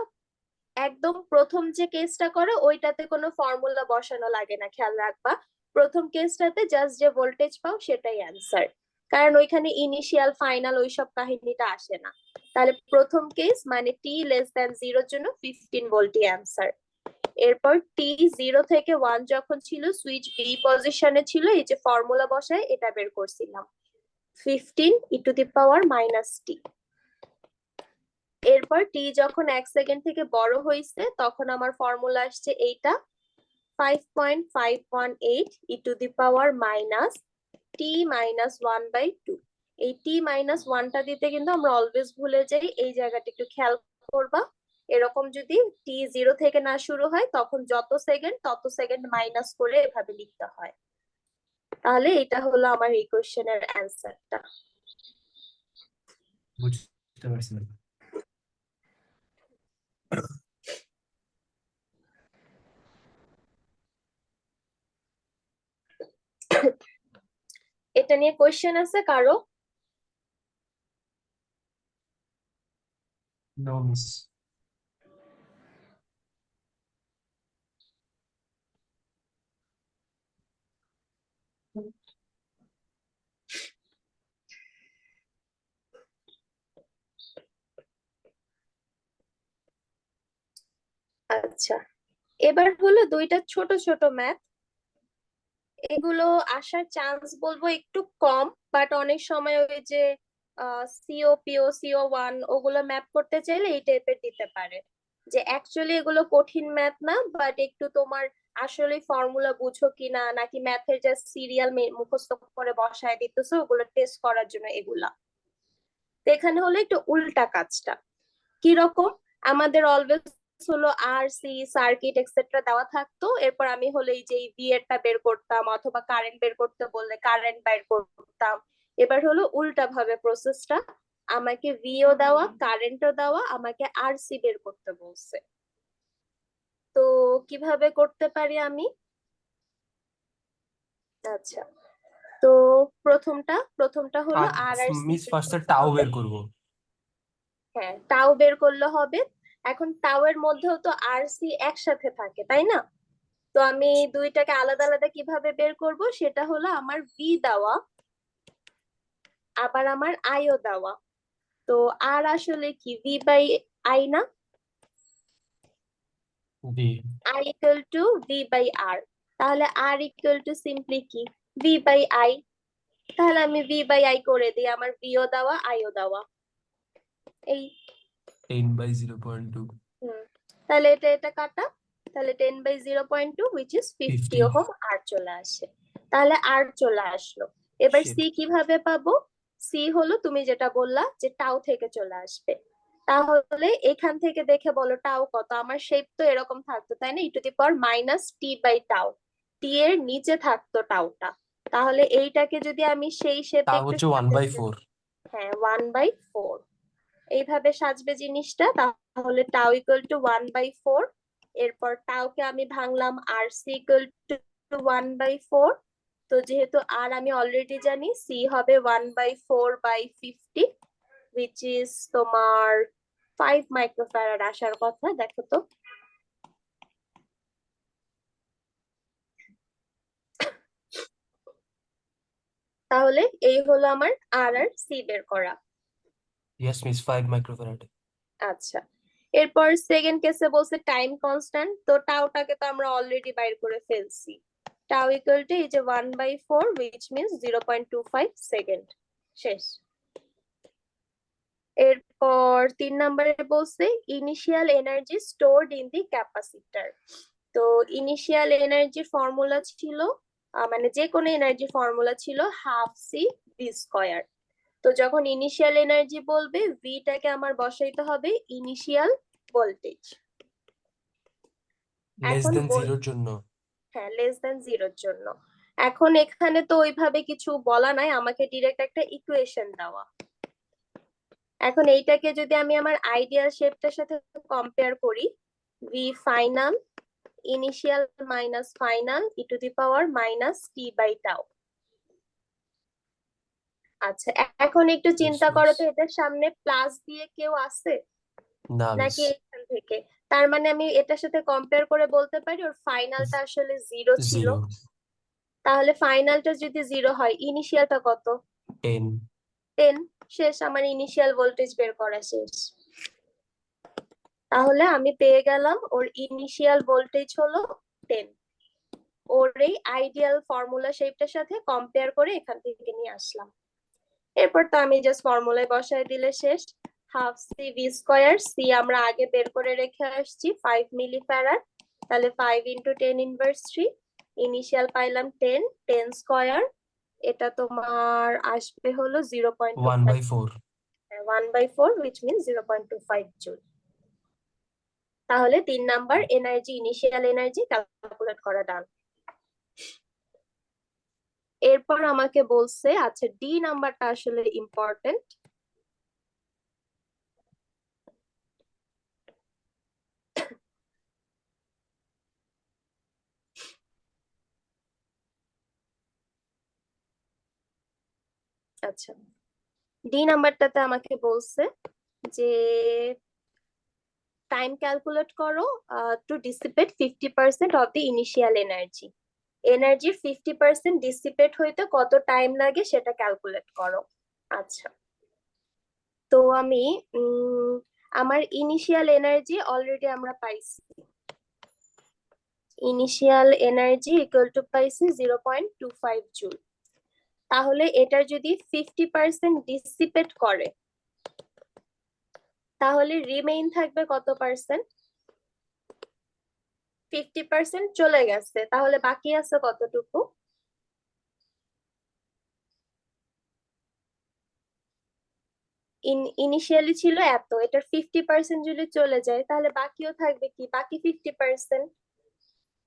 একদম প্রথম যে কেসটা করে ওইটাতে কোনো ফর্মুলা বসানো লাগে না, খেয়াল রাখবা। প্রথম কেসটাতে জাস্ট যে ভোল্টেজ পাও সেটাই অ্যান্সার, কারণ ওইখানে ইনিশিয়াল ফাইনাল ওইসব কাহিনীটা আসে না। তাহলে প্রথম কেস মানে টি লেস দ্যান 0 এর জন্য 15 ভোল্টই অ্যান্সার। এরপর টি 0 থেকে 1 যখন ছিল, সুইচ বি পজিশনে ছিল, এই যে ফর্মুলা বসায় এটা বের করছিলাম 15 ই টু দি পাওয়ার মাইনাস টি। এরপর টি যখন 1 সেকেন্ড থেকে বড় হয়েছে, তখন আমার ফর্মুলা আসছে এইটা 5.518 e to the power minus T minus 1 by 2। এই টি মাইনাস 1টা দিতে কিন্তু আমরা অলওয়েজ ভুলে যাই, এই জায়গাটা একটু খেয়াল করবা। এরকম যদি টি 0 থেকে না শুরু হয়, তখন যত সেকেন্ড তত সেকেন্ড মাইনাস করে এভাবে লিখতে হয়। তাহলে এটা হলো আমার এই কোশ্চেনের অ্যান্সারটা। বুঝতে পারছি না। এটা নিয়ে কোশ্চেন আছে কারো? No miss. আচ্ছা, এবার হলো দুইটা ছোট ছোট ম্যাথ, এগুলো আসার চান্স বলবো একটু কম, বাট অনেক সময় ওই যে সিও পিও CO1 ওগুলো ম্যাপ করতে চাইলে এই টাইপের দিতে পারে, যে অ্যাকচুয়ালি এগুলো কঠিন ম্যাথ না, বাট একটু তোমার আসলে ফর্মুলা বুঝো কিনা, নাকি ম্যাথের যে সিরিয়াল মুখস্থ করে বসায় দিতেছো ওগুলো টেস্ট করার জন্য এগুলা। তো এখানে হলো একটু উল্টা কাজটা কিরকম, আমাদের অলওয়েজ হলো আর সি সার্কিট এক্সেট্রা দেওয়া থাকতো, এরপর আমি হলো এই যে ভি এরটা বের করতাম, অথবা কারেন্ট বের করতে বললে কারেন্ট বের করতাম। এবার হলো উল্টা ভাবে প্রসেসটা, আমাকে ভিও দেওয়া কারেন্টও দেওয়া, আমাকে আর সি বের করতে বলছে। তো কিভাবে করতে পারি আমি? আচ্ছা, তো প্রথমটা হলো আর আর সি মিস ফার্স্টে টাও বের করব। হ্যাঁ, টাও বের করলে হবে। এখন টাও এর মধ্যেও তো আর সি একসাথে থাকে, তাই না? তো আমি দুইটাকে আলাদা আলাদা কিভাবে বের করব, সেটা হলো আমার ভি দেওয়া, আবার আমার আইও দেওয়া। তো আর আসলে কি ভি বাই আই না, জি। I equal to V by R. তাহলে আর ইকুয়াল টু সিম্পলি কি ভি বাই আই। তাহলে আমি ভি বাই আই করে দিই, আমার ভিও দেওয়া আইও দেওয়া এই। 10/0.2 তাহলে এটা কাটা, তাহলে 10/0.2 হুইচ ইজ 50 50 ওহম আর চলে আসে। তাহলে আর চলে আসলো। এবার Shit. সি কিভাবে পাবো? সি হলো তুমি যেটা বললা যে টাও থেকে চলে আসবে, তাহলে এখান থেকে দেখে বলো টাও কত। আমার শেপ তো এরকম থাকতো, তাই না, e to the power minus T by tau, T এর নিচে থাকতো টাওটা। তাহলে এইটাকে যদি আমি সেই শেপে তা একটু হচ্ছে 1/4 হ্যাঁ 1/4 এইভাবে সাজবে জিনিসটা। তাহলে টাউ ইকুয়াল টু 1/4, এরপর টাউকে আমি ভাঙলাম আর সি ইকুয়াল টু 1/4। তো যেহেতু আর আমি অলরেডি জানি, সি হবে 1/4/50, which is তোমার 5 মাইক্রোফ্যারাড আসার কথা। দেখো তো, তাহলে এই হলো আমার আর আর সি বের করা। Yes miss 5 microfarad. আচ্ছা, এরপর সেকেন্ড কেসে বলছে টাইম কনস্ট্যান্ট। তো টাউটাকে তো আমরা অলরেডি বাইর করে ফেলছি। টাউ ইকুয়াল টু এই যে 1/4, which means 0.25 সেকেন্ড। শেষ। এরপর 3 নম্বরে বলছে initial energy stored in the capacitor. তো ইনিশিয়াল এনার্জির ফর্মুলা ছিল, মানে যে কোনো এনার্জি ফর্মুলা ছিল হাফ সি ভি স্কয়ার। তো যখন ইনিশিয়াল এনার্জি বলবে, ভিটাকে আমার বসাইতে হবে ইনিশিয়াল ভোল্টেজ। লেস এখন দেন জিরোর জন্য। হ্যাঁ, লেস দ্যান জিরোর জন্য। এখন এখানে তো ওইভাবে কিছু বলা নাই, আমাকে ডিরেক্ট একটা ইকুয়েশন দেওয়া। এখন এইটাকে যদি আমি আমার আইডিয়াল শেপটার সাথে কম্পেয়ার করি, V final initial minus final e to the power minus T by tau. আচ্ছা, এখন একটু Yes, চিন্তা করো miss. তো, এটার সামনে প্লাস দিয়ে কেউ আছে না মিস। নাকি এখান থেকে? তার মানে আমি এটার সাথে কম্পেয়ার করে বলতে পারি ওর ফাইনালটা আসলে জিরো ছিল। জিরো। তাহলে ফাইনালটা যদি জিরো হয়, ইনিশিয়ালটা কত? 10। 10। শেষ, আমার ইনিশিয়াল ভোল্টেজ বের করা শেষ। তাহলে আমি পেয়ে গেলাম ওর ইনিশিয়াল ভোল্টেজ হলো 10। ওর এই আইডিয়াল ফর্মুলা শেপটার সাথে কম্পেয়ার করে এখান থেকে নিয়ে আসলাম। এরপর তো আমি জাস্ট ফর্মুলায় বসায় দিলে শেষ। Half C V square, C আমরা আগে বের করে রেখে আসছি 5 মিলি ফ্যারাড। তাহলে 5 ইন্টু 10 ইনভার্স 3, ইনিশিয়াল পাইলাম 10, 10 স্কয়ার, এটা তোমার আসবে হলো 0.25, 1/4। 1/4, which means 0.25 জুল। তাহলে 3 number energy, initial energy calculate করা ডান। এরপর আমাকে বলছে, আচ্ছা ডি নাম্বারটা আসলে ইম্পর্টেন্ট। আচ্ছা, ডি নাম্বারটাতে আমাকে বলছে যে টাইম ক্যালকুলেট করো to dissipate 50% of the initial energy. এনার্জির 50% ডিসিপেট হইতে কত টাইম লাগে সেটা ক্যালকুলেট করো। আচ্ছা, তো আমি আমার ইনিশিয়াল এনার্জি অলরেডি আমরা পাইছি। ইনিশিয়াল এনার্জি ইকুয়াল টু পাইছি 0.25 জুল। তাহলে এটার যদি 50% ডিসিপেট করে, তাহলে রিমেইন থাকবে কত পার্সেন্ট? 50% চলে গেছে, তাহলে বাকি আছে কতটুকু? ইনিশিয়ালি ছিল এত, এটার 50% যদি চলে যায় তাহলে বাকিও থাকবে কি? বাকি 50%।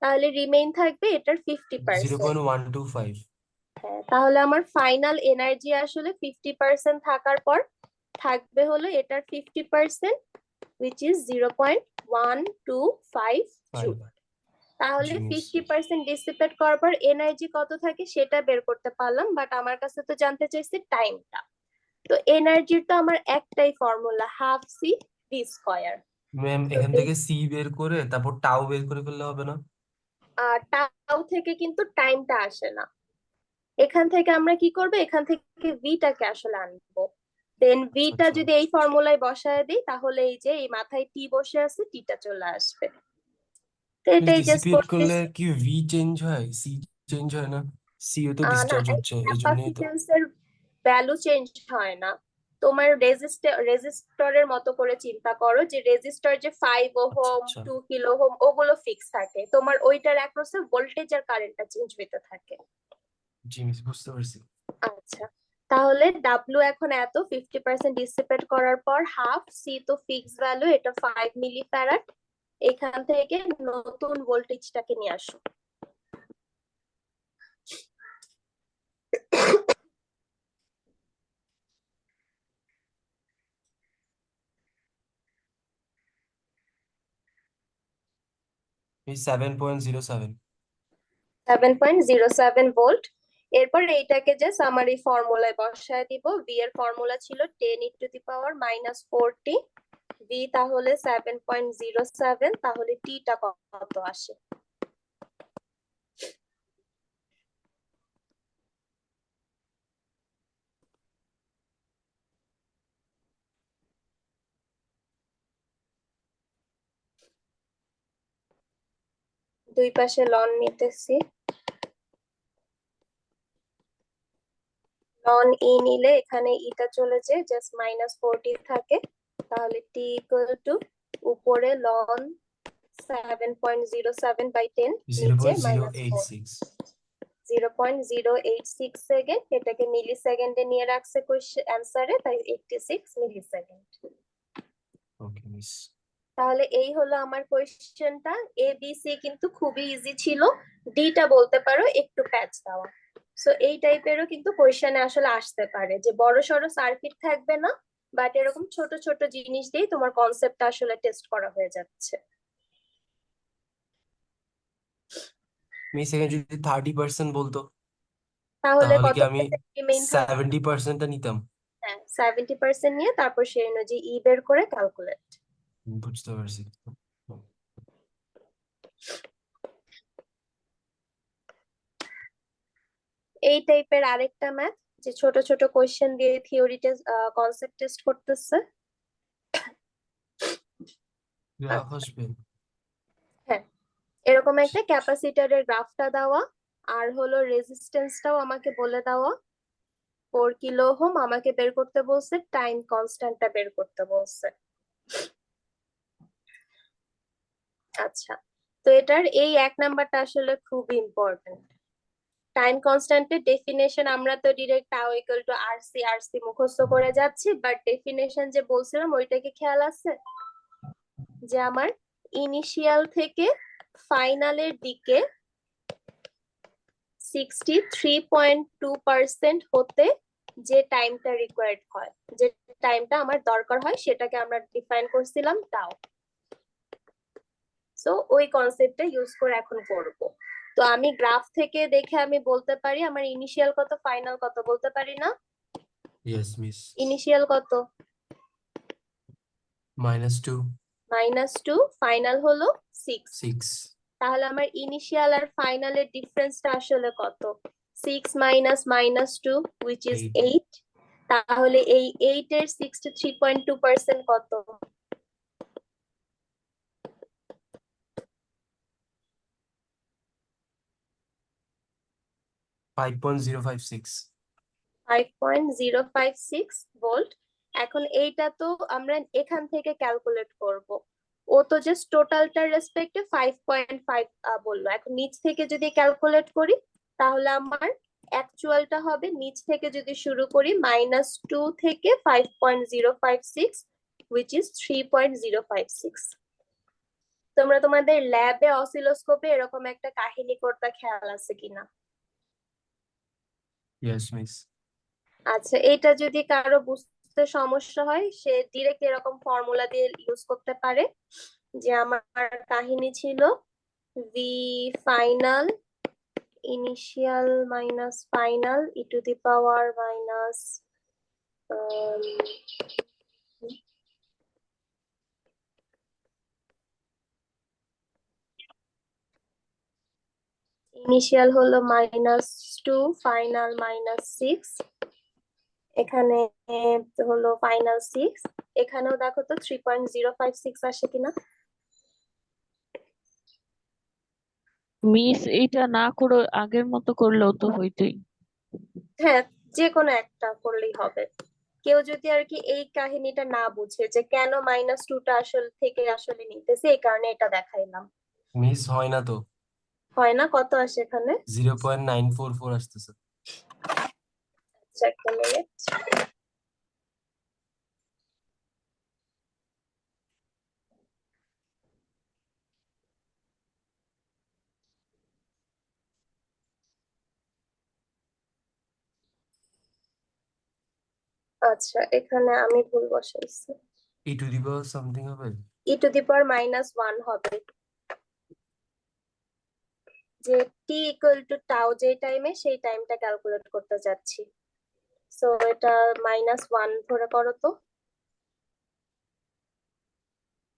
তাহলে রিমেইন থাকবে এটার 50%। 0.125। হ্যাঁ, তাহলে আমার ফাইনাল এনার্জি আসলে 50% থাকার পর থাকবে হলো এটার 50%, which is 0.125 জুল। তাহলে জি মিস। 50% ডিসিপেট করার পর এনার্জি কত থাকে সেটা বের করতে পারলাম, বাট আমার কাছে তো জানতে চাইছে টাইমটা। তো এনার্জির তো আমার একটাই ফর্মুলা, half C V square. Ma'am তো এখান থেকে সি বের করে তারপর টাও বের করে ফেললে হবে না? টাউ থেকে কিন্তু টাইমটা আসে না। এখান থেকে আমরা কি করব, এখান থেকে ভিটাকে আসলে আনবো। দেন ভিটা আচ্ছা। যদি এই ফর্মুলায় বসায় দিই, তাহলে এই যে এই মাথায় টি বসে আছে, টিটা চলে আসবে। তো এটাই জাস্ট ডিসিপিয়েট করলে করতেছি। কি ভি চেঞ্জ হয়, সি চেঞ্জ হয় না? সিও তো না, ডিসচার্জ এই হচ্ছে, এই জন্যই তো। ক্যাপাসিট্যান্স এর ভ্যালু চেঞ্জ হয় না। তোমার রেজিস্টরের মতো করে চিন্তা করো, যে রেজিস্টর যে 5 আচ্ছা ওহম আচ্ছা। 2 কিলো ওহম ওগুলো ফিক্স থাকে, তোমার ওইটার অ্যাক্রসে ভোল্টেজ আর কারেন্টটা চেঞ্জ হতে থাকে। জি মিস, বুঝতে পারছি। আচ্ছা, তাহলে ডাব্লিউ এখন এত 50% ডিসিপেট করার পর হাফ, সি তো ফিক্স ভ্যালু, এটা 5 মিলি ফ্যারাড। এখান থেকে নতুন ভোল্টেজটাকে নিয়ে আসো। এই 7.07 7.07 ভোল্ট। এরপর এইটাকে যে সামারি ফর্মুলায় বসায় দিব। ভি এর ফর্মুলা ছিল 10 × 10⁻⁴ ভি তাহলে 7.07, তাহলে টি টা কত আসে? দুই পাশে লন নিতেছি। লন ই নিলে এখানে ইটা চলে যায়, জাস্ট -40 থাকে, তাহলে টি ইকুয়াল টু উপরে লন 7.07/10, নিচে -4, 0.086 সেকেন্ড। এটাকে মিলি সেকেন্ডে নিয়ে রাখছে কোশ্চেন অ্যান্সারে, তাই 86 মিলি সেকেন্ড। ওকে মিস। তাহলে এই হলো আমার কোশ্চেনটা। এ বি সি কিন্তু খুবই ইজি ছিল, ডিটা বলতে পারো একটু প্যাচ দেওয়া। সো এই টাইপেরও কিন্তু কোশ্চেনে আসলে আসতে পারে, যে বড় সড়ো সার্কিট থাকবে না, বাট এরকম ছোট ছোট জিনিস দিয়ে তোমার কনসেপ্টটা আসলে টেস্ট করা হয়ে যাচ্ছে। মিস এখানে যদি 30% বলতো তাহলে তাহলে কত কি আমি রিমেইন থাকবে? 70%টা নিতাম? হ্যাঁ, 70% নিয়ে তারপর সেই অনুযায়ী ই বের করে ক্যালকুলেট। বুঝতে পারছি। এই টাইপের আরেকটা ম্যাথ, যে ছোট ছোট কোশ্চেন দিয়ে থিওরি টেস্ট, কনসেপ্ট টেস্ট করতেছে। গ্রাফ আসবে। হ্যাঁ, এরকম একটা ক্যাপাসিটরের গ্রাফটা দেওয়া, আর হলো রেজিস্ট্যান্সটাও আমাকে বলে দেওয়া। 4 কিলো ওহম আমাকে বের করতে বলছে, টাইম কনস্ট্যান্টটা বের করতে বলছে। আচ্ছা, তো এটার এই 1 নাম্বারটা আসলে খুব ইম্পর্টেন্ট। টাইম কনস্ট্যান্টের ডেফিনেশন আমরা তো ডিরেক্ট টাও ইকুয়াল টু আরসি মুখস্থ করে যাচ্ছি, বাট ডেফিনেশন যে বলছিলাম ওইটা কি খেয়াল আছে? যে আমার ইনিশিয়াল থেকে ফাইনালের দিকে 63.2% হতে যে টাইমটা রিকোয়ার্ড হয়, যে টাইমটা আমার দরকার হয়, সেটাকে আমরা ডিফাইন করছিলাম টাও। সো ওই কনসেপ্টটা ইউজ করে এখন করব। তো আমি গ্রাফ থেকে দেখে আমি বলতে পারি আমার ইনিশিয়াল কত, ফাইনাল কত, বলতে পারি না? Yes miss. ইনিশিয়াল কত? -2 -2, ফাইনাল হলো 6। 6 তাহলে আমার ইনিশিয়াল আর ফাইনালের ডিফারেন্সটা আসলে কত? 6 মাইনাস -2 which is 8 8। তাহলে এই 8 এর 63.2% কত? 5.056 5.056 ভোল্ট। এখন এইটা তো আমরা এখান থেকে ক্যালকুলেট করব। ও তো জাস্ট টোটালটার রেসপেক্টে 5.5 বললো। এখন নিচ থেকে যদি ক্যালকুলেট করি, তাহলে আমার অ্যাকচুয়ালটা হবে, নিচ থেকে যদি শুরু করি, -2 থেকে 5.056 which is 3.056। তোমরা তোমাদের ল্যাবে অসিলোস্কোপে এরকম একটা কাহিনী করতে খেয়াল আছে কিনা? Yes miss. আচ্ছা, এটা যদি কারো বুঝতে সমস্যা হয়, সে ডিরেক্ট এরকম ফর্মুলা দিয়ে ইউজ করতে পারে, যে আমার কাহিনী ছিল V final initial minus final e⁻⁻, initial হলো -2, ফাইনাল -6, এখানে হলো ফাইনাল 6। এখানেও দেখো তো 3.056 আসে কিনা। মিস এটা না করে আগের মতো করলেও তো হইতোই। হ্যাঁ, যে কোনো একটা করলেই হবে। কেউ যদি আর কি এই কাহিনীটা না বুঝে যে কেন -2টা আসলে থেকে আসলে নিতেছে, এই কারণে এটা দেখাইলাম। মিস হয় না তো, হয় না? কত আসে এখানে? 0.944 আসতেছে। আচ্ছা, একটা মিনিট। আচ্ছা, এখানে আমি ভুল বসাইছি। e two the power something হবে। e⁻⁻1 হবে। যে টি ইকুয়াল টু টাউ যে টাইমে সেই টাইমটা ক্যালকুলেট করতে যাচ্ছি। সো এটা -1 ধরে করো তো।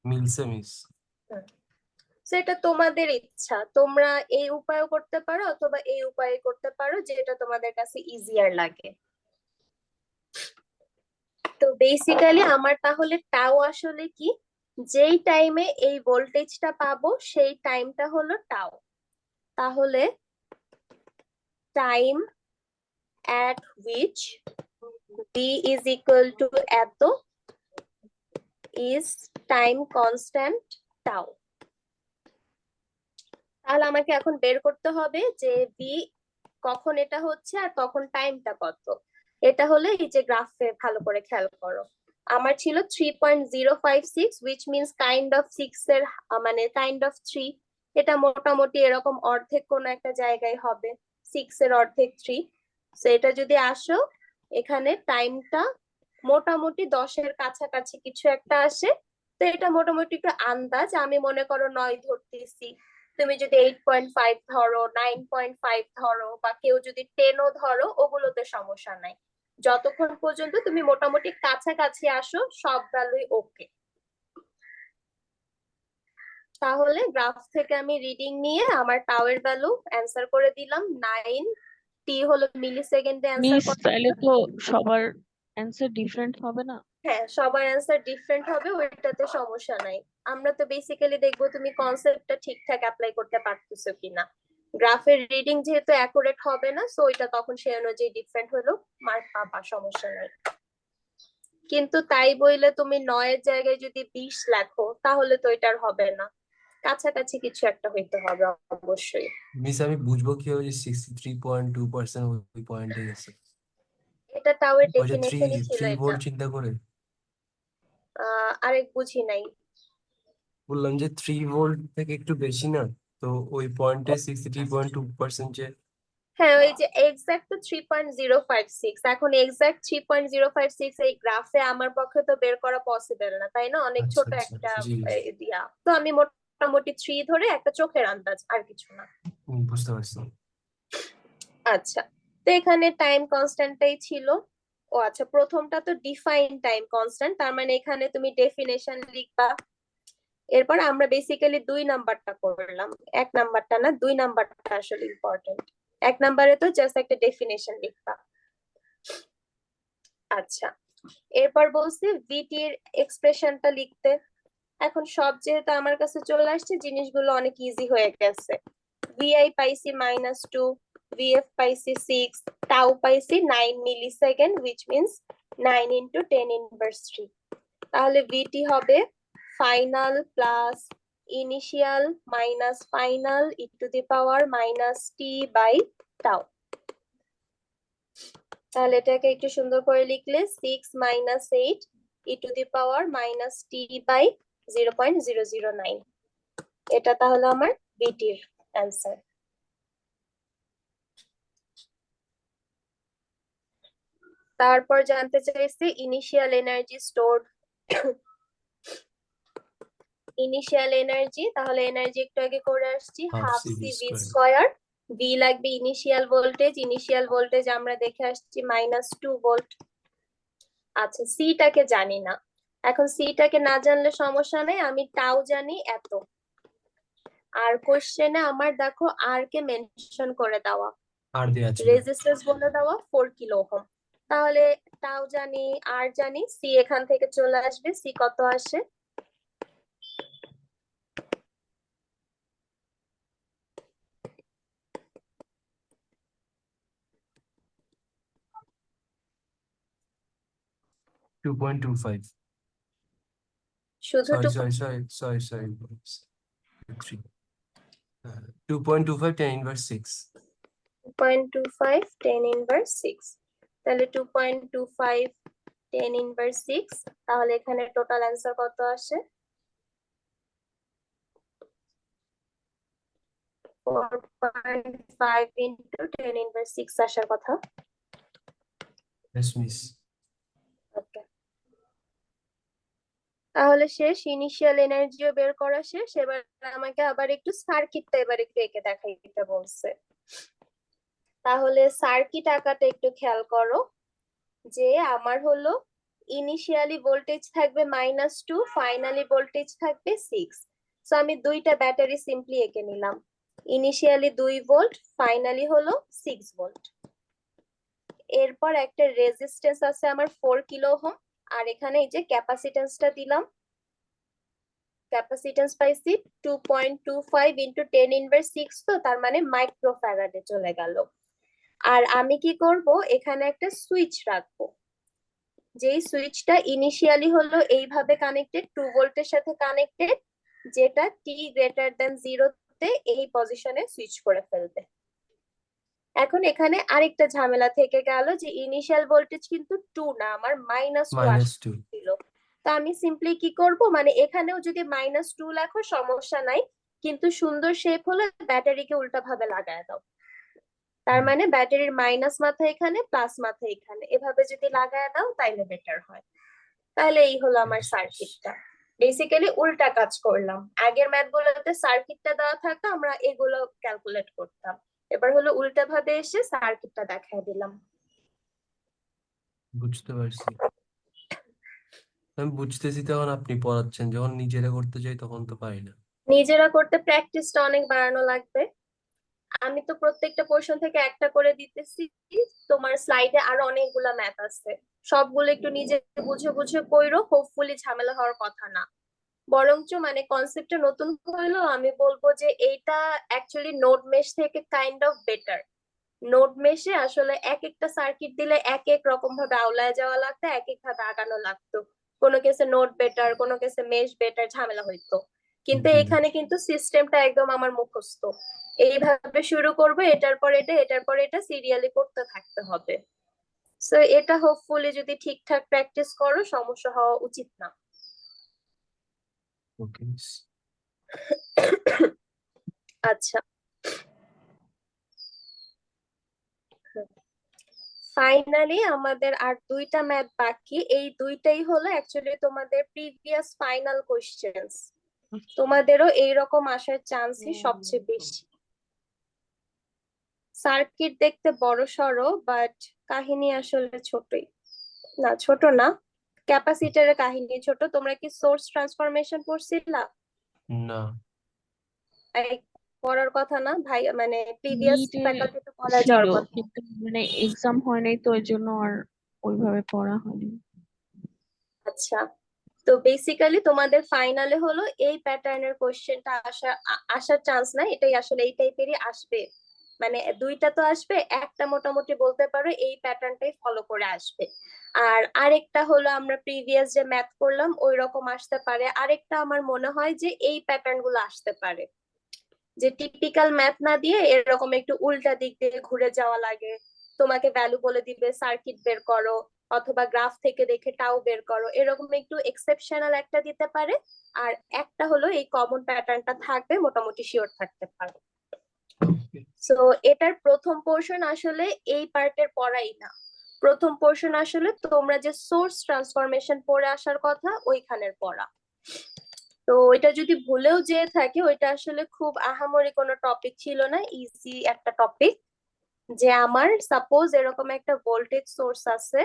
মিলছে মিস। So, এটা তোমাদের ইচ্ছা, তোমরা এই উপায়ও করতে পারো অথবা এই উপায়ে করতে পারো, যেটা তোমাদের কাছে ইজিয়ার লাগে। তো বেসিক্যালি আমার তাহলে টাও আসলে কি, যেই টাইমে এই ভোল্টেজটা পাবো সেই টাইমটা হলো টাও। তাহলে time at which b is equal to এত is time constant tau। তাহলে আমাকে এখন বের করতে হবে যে বি কখন এটা হচ্ছে আর তখন টাইমটা কত। এটা হলে এই যে গ্রাফে ভালো করে খেয়াল করো, আমার ছিল 3.056 which means kind of 6 এর মানে kind of 3, এটা মোটামুটি এরকম অর্ধেক কোন একটা জায়গায় হবে, 6 এর অর্ধেক 3। সো এটা যদি আসো এখানে টাইমটা মোটামুটি 10 এর কাছাকাছি কিছু একটা আসে। তো এটা মোটামুটি একটু আন্দাজ, আমি মনে করো 9 ধরতেছি, তুমি যদি 8.5 ধরো, 9.5 ধরো, বা কেউ যদি 10ও ধরো, ওগুলোতে সমস্যা নাই, যতক্ষণ পর্যন্ত তুমি মোটামুটি কাছাকাছি আসো সব ভ্যালুই ওকে। তাহলে গ্রাফ থেকে আমি রিডিং নিয়ে আমার টাওয়ার ভ্যালু অ্যান্সার করে দিলাম 9, টি হলো মিলি সেকেন্ডে অ্যান্সার মিস তাহলে তো সবার অ্যান্সার ডিফারেন্ট হবে না? হ্যাঁ, সবার অ্যান্সার ডিফারেন্ট হবে, ওইটাতে সমস্যা নাই। আমরা তো বেসিক্যালি দেখবো তুমি কনসেপ্টটা ঠিকঠাক অ্যাপ্লাই করতে পারতেছো কিনা। গ্রাফের রিডিং যেহেতু অ্যাকুরেট হবে না, সো এটা তখন সেই অনুযায়ী ডিফারেন্ট হলো মার্ক পাবা, সমস্যা নাই। কিন্তু তাই বইলে তুমি 9 এর জায়গায় যদি 20 লেখো তাহলে তো এটার হবে না, কাছাকাছি কিছু একটা হইতে হবে অবশ্যই। মিস আমি বুঝবো কিভাবে যে 63.2% ওই পয়েন্টে গেছে? এটা টাওয়ার ওই যে ডেফিনেশনই ছিল 3 এটা। ভোল্ট চিন্তা করে আরেক বুঝি নাই। বললাম যে 3 ভোল্ট থেকে একটু বেশি না, তো ওই পয়েন্টে 63.2% যে। হ্যাঁ, ওই যে এক্সাক্ট তো 3.056, এখন এক্সাক্ট 3.056 এই গ্রাফে আমার পক্ষে তো বের করা পসিবল না, তাই না, অনেক আচ্ছা ছোট আচ্ছা একটা জি দিয়া। তো আমি মোটামুটি 3 ধরে একটা চোখের আন্দাজ, আর কিছু না। বুঝতে পারছি। আচ্ছা, তো এখানে টাইম কনস্ট্যান্টটাই ছিল। ও আচ্ছা, প্রথমটা তো ডিফাইন টাইম কনস্ট্যান্ট, তার মানে এখানে তুমি ডেফিনেশন লিখবা। এরপর আমরা বেসিক্যালি 2 নাম্বারটা করলাম, 1 নাম্বারটা না, 2 নাম্বারটা আসলে ইম্পর্টেন্ট। 1 নাম্বারে তো জাস্ট একটা ডেফিনেশন লিখবা। আচ্ছা, এরপর বলছি ভিটি এর এক্সপ্রেশনটা লিখতে। এখন সব যেহেতু আমার কাছে চলে আসছে, জিনিসগুলো অনেক ইজি হয়ে গেছে। ভিআই পাইছি -2, ভিএফ পাইছি 6, টাউ পাইছি 9 মিলি second, which means 9 into 10 inverse 3। তাহলে ভিটি হবে final plus initial minus final e to the power -t by tau. তাহলে এটাকে একটু সুন্দর করে লিখলে 6 - 8 e to the power -t by 0.009। এটা তাহলে আমার ভিটির অ্যান্সার। তারপর জানতে চাইছে initial energy stored. Initial energy, তাহলে এনার্জি একটু আগে করে আসছি, half half CV CV square. Square. V লাগবে ইনিশিয়াল ভোল্টেজ, ইনিশিয়াল ভোল্টেজ আমরা দেখে আসছি -2 ভোল্ট। আচ্ছা, সিটাকে জানি না, এখন সিটাকে না জানলে সমস্যা নেই, আমি টাও জানি এত। আর কোশ্চেনে আমার দেখো আর কে মেনশন করে দেওয়া, আর দেয়া ছিল। রেজিস্ট্যান্স বলে দেওয়া 4 কিলো ওহম। তাহলে টাও জানি, আর জানি, সি এখান থেকে চলে আসবে, সি কত আসে, শুধু sorry sorry sorry sorry sorry 3 2.25 10 inverse 6। 2.25 10 inverse 6, তাহলে 2.25 10 ইনভার্স 6, তাহলে এখানে টোটাল অ্যান্সার কত আসে, 4.5 ইনটু 10 ইনভার্স 6 আসার কথা। Yes, miss. ওকে, তাহলে শেষ, ইনিশিয়াল এনার্জিও বের করা শেষ। এবার আমাকে আবার একটু সার্কিটটা এবার একটু এঁকে দেখাইতে বলছে। তাহলে সার্কিট আঁকাটা একটু খেয়াল করো, যে আমার হলো ইনিশিয়ালি ভোল্টেজ থাকবে -2, ফাইনালি ভোল্টেজ থাকবে 6। সো আমি দুইটা ব্যাটারি সিম্পলি এঁকে নিলাম। ইনিশিয়ালি 2 ভোল্ট, ফাইনালি হলো 6 ভোল্ট। এরপর একটা রেজিস্ট্যান্স আছে আমার 4 কিলো ওহম, আর এখানে এই যে ক্যাপাসিট্যান্সটা দিলাম। ক্যাপাসিট্যান্স পাইছি 2.25 ইন্টু 10⁻⁶, তো তার মানে মাইক্রোফ্যারাডে চলে গেল। আর আমি কি করব, এখানে একটা সুইচ রাখবো, যেই সুইচটা ইনিশিয়ালি হলো এইভাবে কানেক্টেড, 2 ভোল্টের সাথে কানেক্টেড, যেটা t>0 তে এই পজিশনে সুইচ করে ফেলবে। এখন এখানে আরেকটা ঝামেলা থেকে গেল, যে ইনিশিয়াল ভোল্টেজ কিন্তু 2 না, আমার -2 -2 আসছিল। তো আমি সিম্পলি কি করব, মানে এখানেও যদি -2 লেখো সমস্যা নাই, কিন্তু সুন্দর শেপ হলে ব্যাটারিকে উল্টা ভাবে লাগায় দাও। তার মানে ব্যাটারির মাইনাস মাথা এখানে, প্লাস মাথা এখানে, এভাবে যদি লাগায় দাও তাইলে বেটার হয়। তাহলে এই হলো আমার সার্কিটটা। বেসিক্যালি উল্টা কাজ করলাম, আগের ম্যাথ গুলোতে সার্কিটটা দেওয়া থাকতো, আমরা এগুলো ক্যালকুলেট করতাম। এবার হলো উল্টা ভাবে এসে সার্কিটটা দেখায় দিলাম। বুঝতে পারছি। আমি বুঝতেছি, তখন আপনি পড়াচ্ছেন, যখন নিজেরা করতে যাই তখন তো পারি না। নিজেরা করতে প্র্যাকটিসটা অনেক বাড়ানো লাগবে। আমি তো প্রত্যেকটা পোর্শন থেকে একটা করে দিতেছি, তোমার স্লাইডে আরো অনেকগুলা ম্যাথ আছে, সবগুলো একটু নিজে বুঝে বুঝে কইরো, হোপফুলি ঝামেলা হওয়ার কথা না। বরঞ্চ মানে কনসেপ্টটা নতুন হলেও আমি বলবো যে এইটা অ্যাকচুয়ালি নোড মেশ থেকে কাইন্ড অফ বেটার। নোড মেশে আসলে এক একটা সার্কিট দিলে এক এক রকম ভাবে আওলায় যাওয়া লাগতো, এক এক ভাবে আগানো লাগতো, কোনো কেসে নোড বেটার, কোনো কেসে মেশ বেটার, ঝামেলা হইতো। কিন্তু জি। এখানে কিন্তু সিস্টেমটা একদম আমার মুখস্থ, এইভাবে শুরু করবো, এটার পর এটা, এটার পর এটা, সিরিয়ালি করতে থাকতে হবে। সো এটা হোপফুলি যদি ঠিকঠাক প্র্যাকটিস করো, সমস্যা হওয়া উচিত না। ওকে। আচ্ছা, ফাইনালি আমাদের আর দুইটা ম্যাথ বাকি, এই দুইটাই হলো অ্যাকচুয়ালি তোমাদের প্রিভিয়াস ফাইনাল কোশ্চেন্স। তোমাদেরও এইরকম আসার চান্সই সবচেয়ে বেশি। সার্কিট দেখতে বড় সড়ো, বাট কাহিনী আসলে ছোটই, না ছোট না, ক্যাপাসিটরের কাহিনী ছোট। তোমরা কি সোর্স ট্রান্সফরমেশন পড়ছিলা? না। এই পড়ার কথা না ভাই, মানে প্রিভিয়াস নিটে ফ্যাকাল্টিতে পড়া ছিল, যাওয়ার কথা। কিন্তু মানে এক্সাম হয় নাই, তো ওই জন্য আর ওইভাবে পড়া হয়নি। আচ্ছা, তো বেসিক্যালি তোমাদের ফাইনালে হলো এই প্যাটার্নের কোশ্চেনটা আসার চান্স নাই, এটাই আসলে এই টাইপেরই আসবে। মানে দুইটা তো আসবে, একটা মোটামুটি বলতে পারো এই প্যাটার্নটাই ফলো করে আসবে। আর আরেকটা হলো আমরা প্রিভিয়াস যে ম্যাথ করলাম ওই রকম আসতে পারে, আরেকটা আমার মনে হয় যে এই প্যাটার্ন গুলো আসতে পারে, যে টিপিক্যাল ম্যাথ না দিয়ে এরকম একটু উল্টা দিক দিয়ে ঘুরে যাওয়া লাগে, তোমাকে ভ্যালু বলে দিবে সার্কিট বের করো, অথবা গ্রাফ থেকে দেখে টাও বের করো, এরকম একটু এক্সেপশনাল একটা দিতে পারে। আর একটা হলো এই কমন প্যাটার্নটা থাকবে, মোটামুটি শিওর থাকতে পারে। ওকে। সো এটার প্রথম পোর্শন আসলে এই পার্টের পড়াই না, প্রথম পোর্শন আসলে তোমরা যে সোর্স ট্রান্সফরমেশন পড়ে আসার কথা ওইখানের পড়া। তো ওইটা যদি ভুলেও যেয়ে থাকে, ওইটা আসলে খুব আহামরি কোনো টপিক ছিল না, ইজি একটা টপিক। যে আমার সাপোজ এরকম একটা ভোল্টেজ সোর্স আছে,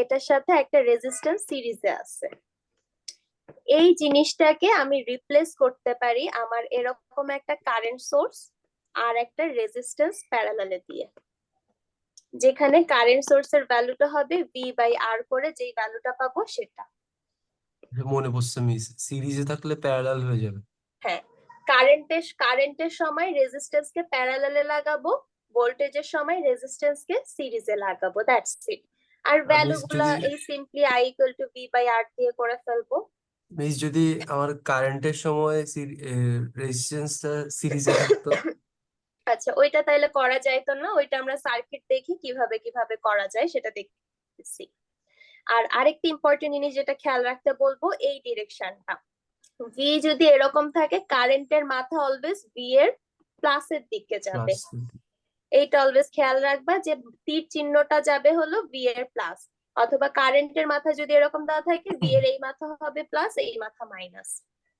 এটার সাথে একটা রেজিস্ট্যান্স সিরিজে আছে, এই জিনিসটাকে আমি রিপ্লেস করতে পারি আমার এরকম একটা কারেন্ট সোর্স আর একটা রেজিস্ট্যান্স প্যারালালে দিয়ে, যেখানে কারেন্ট সোর্সের ভ্যালুটা হবে V/R করে, যেই ভ্যালুটা পাবো সেটা। মনে পড়ছে মিস, সিরিজে থাকলে প্যারালাল হয়ে যাবে। হ্যাঁ, কারেন্টের সময় রেজিস্ট্যান্স কে প্যারালালে লাগাবো, ভোল্টেজের সময় রেজিস্ট্যান্স কে সিরিজে লাগাবো, দ্যাটস ইট। আর ভ্যালু মিস গুলা যদি এই সিম্পলি I = V/R দিয়ে করে ফেলবো। মিস যদি আমার কারেন্টের সময় রেজিস্ট্যান্সটা সিরিজে থাকতো। আচ্ছা, ওইটা তাহলে করা যাইতো না, ওইটা আমরা সার্কিট দেখি কিভাবে কিভাবে করা যায় সেটা দেখতেছি। আর আরেকটা ইম্পর্টেন্ট জিনিস যেটা খেয়াল রাখতে বলবো, এই ডিরেকশনটা, ভি যদি এরকম থাকে, কারেন্টের মাথা অলওয়েজ ভি এর প্লাসের দিকে যাবে। প্লাস। এইটা অলওয়েজ খেয়াল রাখবা, যে তীর চিহ্নটা যাবে হলো ভি এর প্লাস। অথবা কারেন্টের মাথা যদি এরকম দেওয়া থাকে ভি এর এই মাথা হবে প্লাস এই মাথা মাইনাস।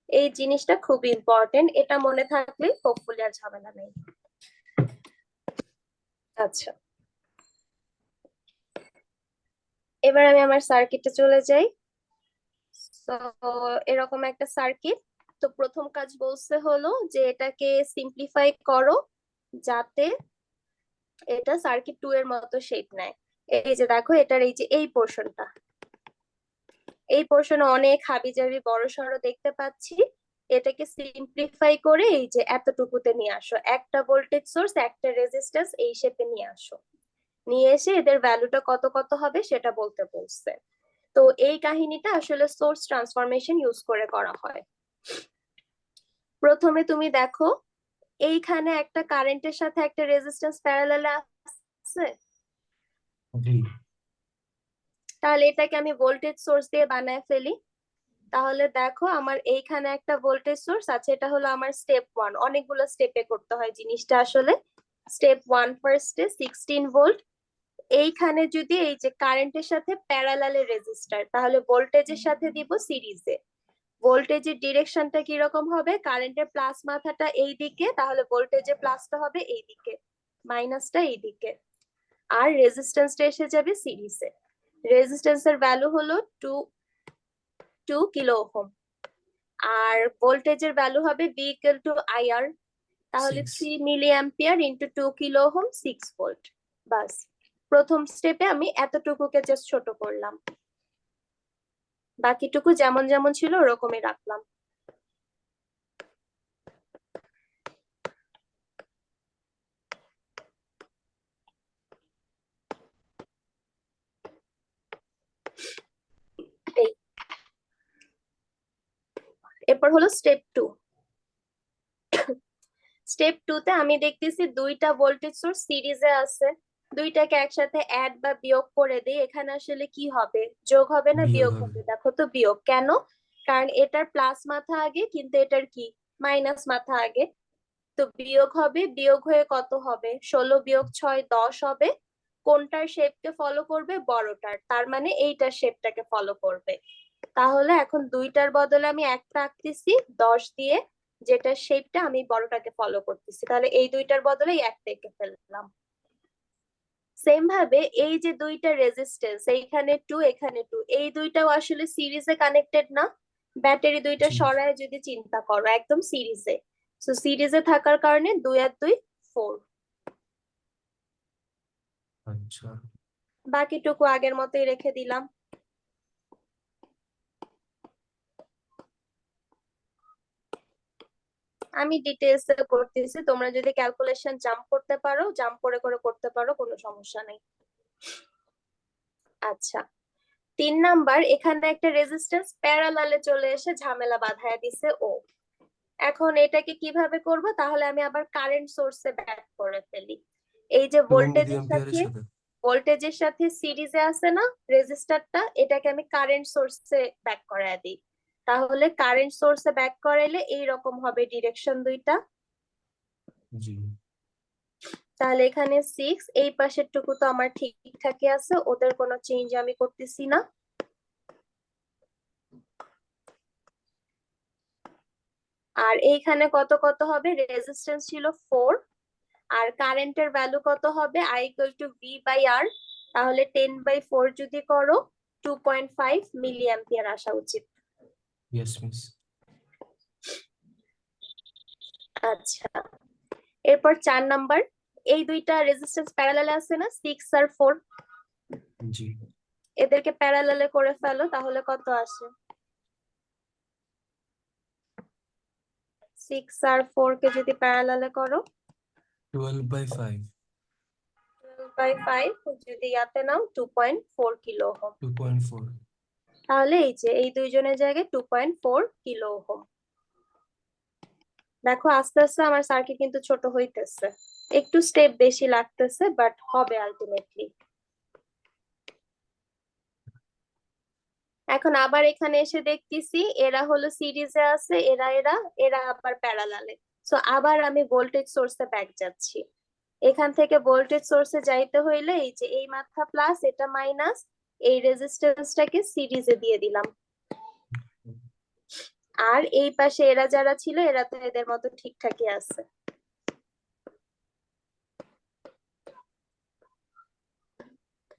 এই জিনিসটা খুব ইম্পর্টেন্ট, এটা মনে থাকলে হোপফুলি আর ঝামেলা নেই। আচ্ছা, এবার আমি আমার সার্কিটে চলে যাই। তো এরকম একটা সার্কিট, তো প্রথম কাজ বলছে হলো যে এটাকে সিম্পলিফাই করো যাতে এটা সার্কিট 2 এর মতো শেপ নেয়। এই যে দেখো এটার এই যে এই পোর্শনটা, এই পোর্শনে অনেক হাবিজাবি বড় সড়ো দেখতে পাচ্ছি। এটাকে সিম্পলিফাই করে এই যে এতটুকুতে নিয়ে আসো, একটা ভোল্টেজ সোর্স একটা রেজিস্ট্যান্স এই শেপে নিয়ে আসো, নিয়ে এসে এদের ভ্যালুটা কত কত হবে সেটা বলতে বলছে। তো এই কাহিনীটা আসলে সোর্স ট্রান্সফরমেশন ইউজ করে করা হয়। প্রথমে তুমি দেখো এইখানে একটা কারেন্টের সাথে একটা রেজিস্ট্যান্স প্যারালালে আছে, জি তাহলে এটাকে আমি ভোল্টেজ সোর্স দিয়ে বানায় ফেলি। তাহলে দেখো আমার এইখানে একটা ভোল্টেজ সোর্স আছে, এটা হলো আমার স্টেপ 1, অনেকগুলো স্টেপে করতে হয় জিনিসটা আসলে। স্টেপ 1 ফার্স্টে 16 ভোল্ট, এইখানে যদি এই যে কারেন্টের সাথে প্যারালালে রেজিস্টার, তাহলে ভোল্টেজের সাথে দিব সিরিজে। ভোল্টেজের ডিরেকশনটা কি রকম হবে, কারেন্টের প্লাস মাথাটা এই দিকে, তাহলে ভোল্টেজের প্লাসটা হবে এই দিকে, মাইনাসটা এই দিকে, আর রেজিস্ট্যান্সটা এসে যাবে সিরিজে। রেজিস্ট্যান্সের ভ্যালু হলো 2 কিলো ওহম, আর ভোল্টেজের ভ্যালু হবে V ইকুয়াল টু IR, তাহলে 6 3 milliampere into 2 kilo ohm 6 volt. বাস, প্রথম স্টেপে আমি এতটুকুকে জাস্ট ছোট করলাম, বাকিটুকু যেমন যেমন ছিল ওরকমই রাখলাম। এই এরপর হলো স্টেপ 2। স্টেপ 2 তে আমি দেখতেছি দুইটা ভোল্টেজ সোর্স সিরিজে আছে, দুইটাকে একসাথে অ্যাড বা বিয়োগ করে দিই। এখানে আসলে কি হবে, যোগ হবে না বিয়োগ বিয়োগ হবে। হবে? দেখো তো বিয়োগ কেন, কারণ এটার প্লাস মাথা আগে কিন্তু এটার কি মাইনাস মাথা আগে, তো বিয়োগ হবে। বিয়োগ হয়ে কত হবে, 16 বিয়োগ 6 10 হবে। কোনটার শেপকে ফলো করবে, বড়টার, তার মানে এইটার শেপটাকে ফলো করবে। তাহলে এখন দুইটার বদলে আমি একটা আঁকতেছি 10 দিয়ে, যেটার শেপটা আমি বড়টাকে ফলো করতেছি, তাহলে এই দুইটার বদলে এই একটা এঁকে ফেললাম। সেম ভাবে এই যে দুইটা রেজিস্ট্যান্স, এইখানে 2 এখানে 2, এই দুইটাও আসলে সিরিজে কানেক্টেড না? ব্যাটারি দুইটা জি সরায় যদি চিন্তা করো, একদম সিরিজে। সো সিরিজে থাকার কারণে 2 আর 2 4, আচ্ছা বাকিটুকু আগের মতোই রেখে দিলাম। আমি ডিটেলস এ করতেছি, তোমরা যদি ক্যালকুলেশন জাম্প করতে পারো, জাম্প করে করে করতে পারো, কোনো সমস্যা নেই। আচ্ছা, 3 নাম্বার, এখানে একটা রেজিস্ট্যান্স প্যারালালে চলে এসে ঝামেলা বাঁধায় দিছে ও। এখন এটাকে কিভাবে করব, তাহলে আমি আবার কারেন্ট সোর্সে ব্যাক করে ফেলি। এই যে 2 মিলি অ্যাম্পিয়ারের সাথে। ভোল্টেজের সাথে সিরিজে আছে না রেজিস্টারটা, এটাকে আমি কারেন্ট সোর্সে ব্যাক করায় দিই। তাহলে কারেন্ট সোর্সে ব্যাক করাইলে এই রকম হবে ডিরেকশন দুইটা। জি তাহলে এখানে 6, এই পাশের টুকু তো আমার ঠিকঠাকই আছে, ওদের কোনো চেঞ্জ আমি করতেছি না। আর এইখানে কত কত হবে, রেজিস্ট্যান্স ছিল 4, আর কারেন্টের ভ্যালু কত হবে, I equal to V by R, তাহলে 10/4 যদি করো 2.5 মিলি অ্যাম্পিয়ার আসা উচিত। Yes miss. আচ্ছা, এরপর 4 নাম্বার, এই দুইটা রেজিস্ট্যান্স প্যারালালে আছে না 6 আর 4, জি এদেরকে প্যারালালে করে ফেলো, তাহলে কত আসে, 6 আর 4 কে যদি প্যারালালে করো 12/5 12/5, যদি ইয়াতে নাও 2.4 কিলো ওহম, 2.4 তাহলে এই যে এই দুইজনের জায়গায় 2.4 কিলো ওহম। দেখো আস্তে আস্তে আমার সার্কিট কিন্তু ছোট হইতেছে, একটু স্টেপ বেশি লাগতেছে, বাট হবে আলটিমেটলি। এখন আবার এখানে এসে দেখতেছি এরা হলো সিরিজে আছে, এরা এরা এরা আবার প্যারালালে। সো আবার আমি ভোল্টেজ সোর্সে ব্যাক যাচ্ছি। এখান থেকে ভোল্টেজ সোর্সে যাইতে হইলে এই যে এই মাথা প্লাস এটা মাইনাস, এই রেজিস্ট্যান্সটাকে সিরিজে দিয়ে দিলাম। আর এই পাশে এরা যারা ছিল এরা তো এদের মতো ঠিকঠাকই আছে।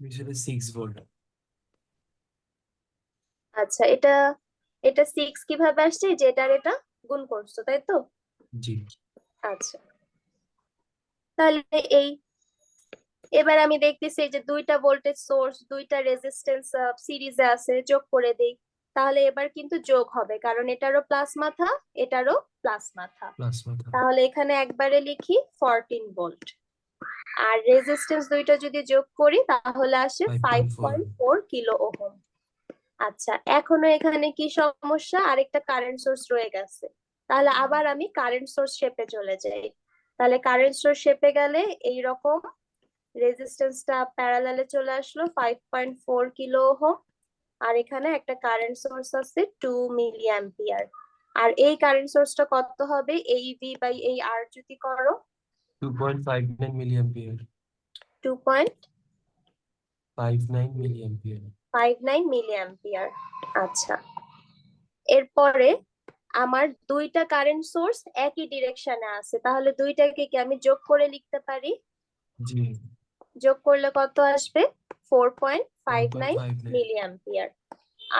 হিসেবে 6 ভোল্ট। আচ্ছা, এটা এটা 6 কিভাবে আসছে, যে এটার এটা গুণ করছো তাই তো? জি। আচ্ছা, তাহলে এবার আমি দেখতেছি যে দুইটা ভোল্টেজ সোর্স দুইটা রেজিস্ট্যান্স সিরিজে আছে, যোগ করে দেই। তাহলে এবার কিন্তু যোগ হবে, কারণ এটারও প্লাস মাথা এটারও প্লাস মাথা। প্লাস মাথা। তাহলে এখানে একবারে লিখি 14 ভোল্ট। আর রেজিস্ট্যান্স দুইটা যদি যোগ করি তাহলে আসে 5.4 কিলো ওহম। আচ্ছা, এখনো এখানে কি সমস্যা, আরেকটা কারেন্ট সোর্স রয়ে গেছে। তাহলে আবার আমি কারেন্ট সোর্স শেপে চলে যাই। তাহলে কারেন্ট সোর্স শেপে গেলে এইরকম রেজিস্ট্যান্সটা প্যারালালে চলে আসলো 5.4 কিলো ওহম। আর এখানে একটা কারেন্ট সোর্স আছে 2 মিলি অ্যাম্পিয়ার। আর এই কারেন্ট সোর্সটা কত হবে, এই ভি বাই এই আর যদি করো 2.59 milliampere. 2.59 milliampere. Milliampere. আচ্ছা, এরপরে আমার দুইটা কারেন্ট সোর্স একই ডিরেকশনে আছে, তাহলে দুইটাকে কি আমি যোগ করে লিখতে পারি? জি। যোগ করলে কত আসবে? 4.59 4.59 মিলি অ্যাম্পিয়ার।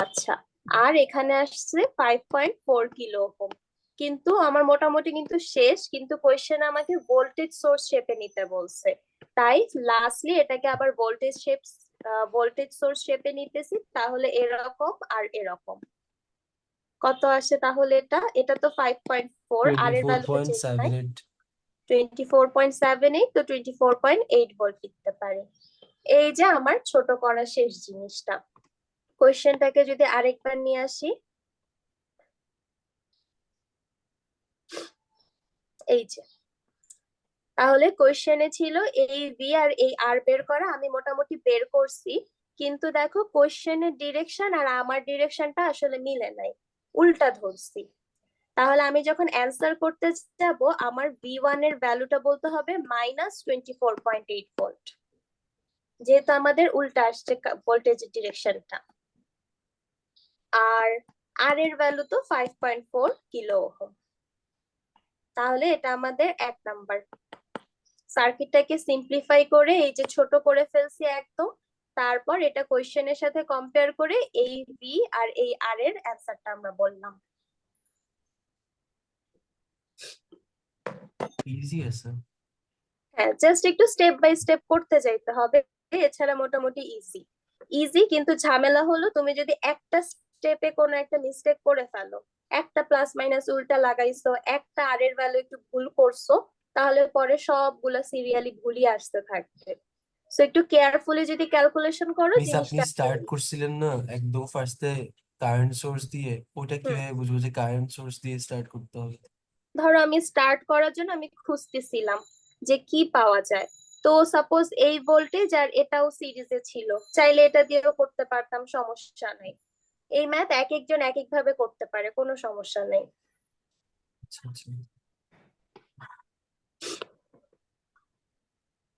আচ্ছা, আর এখানে আসছে 5.4 কিলো ওহম। কিন্তু আমার মোটামুটি কিন্তু শেষ, কিন্তু কোয়েশ্চেন আমাকে ভোল্টেজ সোর্স শেপে নিতে বলছে, তাই লাস্টলি এটাকে আবার ভোল্টেজ সোর্স শেপে নিতেছি। তাহলে এরকম আর এরকম কত আসে তাহলে? এটা তো 5.4, আর এর ভ্যালুটা চেঞ্জ নাই, 24.78। 24.78, তো 24.8 ভোল্ট লিখতে পারি। এই যে আমার ছোট করা শেষ জিনিসটা। কোয়েশ্চেনটাকে যদি আরেকবার নিয়ে আসি, এই যে তাহলে কোয়েশ্চেনে ছিল এই ভি আর এই আর বের করা, আমি মোটামুটি বের করছি। কিন্তু দেখো কোয়েশ্চেনের ডিরেকশন আর আমার ডিরেকশনটা আসলে মিলে নাই, উল্টা ধরছি। তাহলে আমি যখন অ্যান্সার করতে যাব আমার V1 এর ভ্যালুটা বলতে হবে -24.8 ভোল্ট, যেহেতু আমাদের উল্টা আসছে ভোল্টেজের ডিরেকশনটা। আর আর এর ভ্যালু তো 5.4 কিলো ওহম। তাহলে এটা আমাদের 1 নাম্বার। সার্কিটটাকে সিম্পলিফাই করে এই যে ছোট করে ফেলছি একদম। তারপর এটা কোয়েশ্চেনের সাথে কম্পেয়ার করে এই ভি আর এই আর এর অ্যান্সারটা আমরা বললাম। ইজি আছে। হ্যাঁ, জাস্ট একটু স্টেপ বাই স্টেপ করতে যাইতে হবে, এছাড়া মোটামুটি ইজি। কিন্তু ঝামেলা হলো তুমি যদি একটা স্টেপে কোনো একটা মিস্টেক করে ফেলো, একটা প্লাস মাইনাস উল্টা লাগাইছো, একটা আর এর ভ্যালু একটু ভুল করছো, তাহলে পরে সবগুলা সিরিয়ালি ভুলই আসতে থাকবে। সো একটু কেয়ারফুলি যদি ক্যালকুলেশন করো মিস আপনি জিনিসটা। স্টার্ট করছিলেন না একদম ফার্স্টে কারেন্ট সোর্স দিয়ে, ওটা হুম, কিভাবে বুঝবো যে কারেন্ট সোর্স দিয়ে স্টার্ট করতে হবে? ধরো আমি স্টার্ট করার জন্য আমি খুঁজতেছিলাম যে কি পাওয়া যায়। তো সাপোজ এই ভোল্টেজ আর এটাও সিরিজে ছিল, চাইলে এটা দিয়েও করতে পারতাম, সমস্যা নাই। এই ম্যাথ এক একজন এক এক ভাবে করতে পারে, কোনো সমস্যা নেই। আচ্ছা আচ্ছা।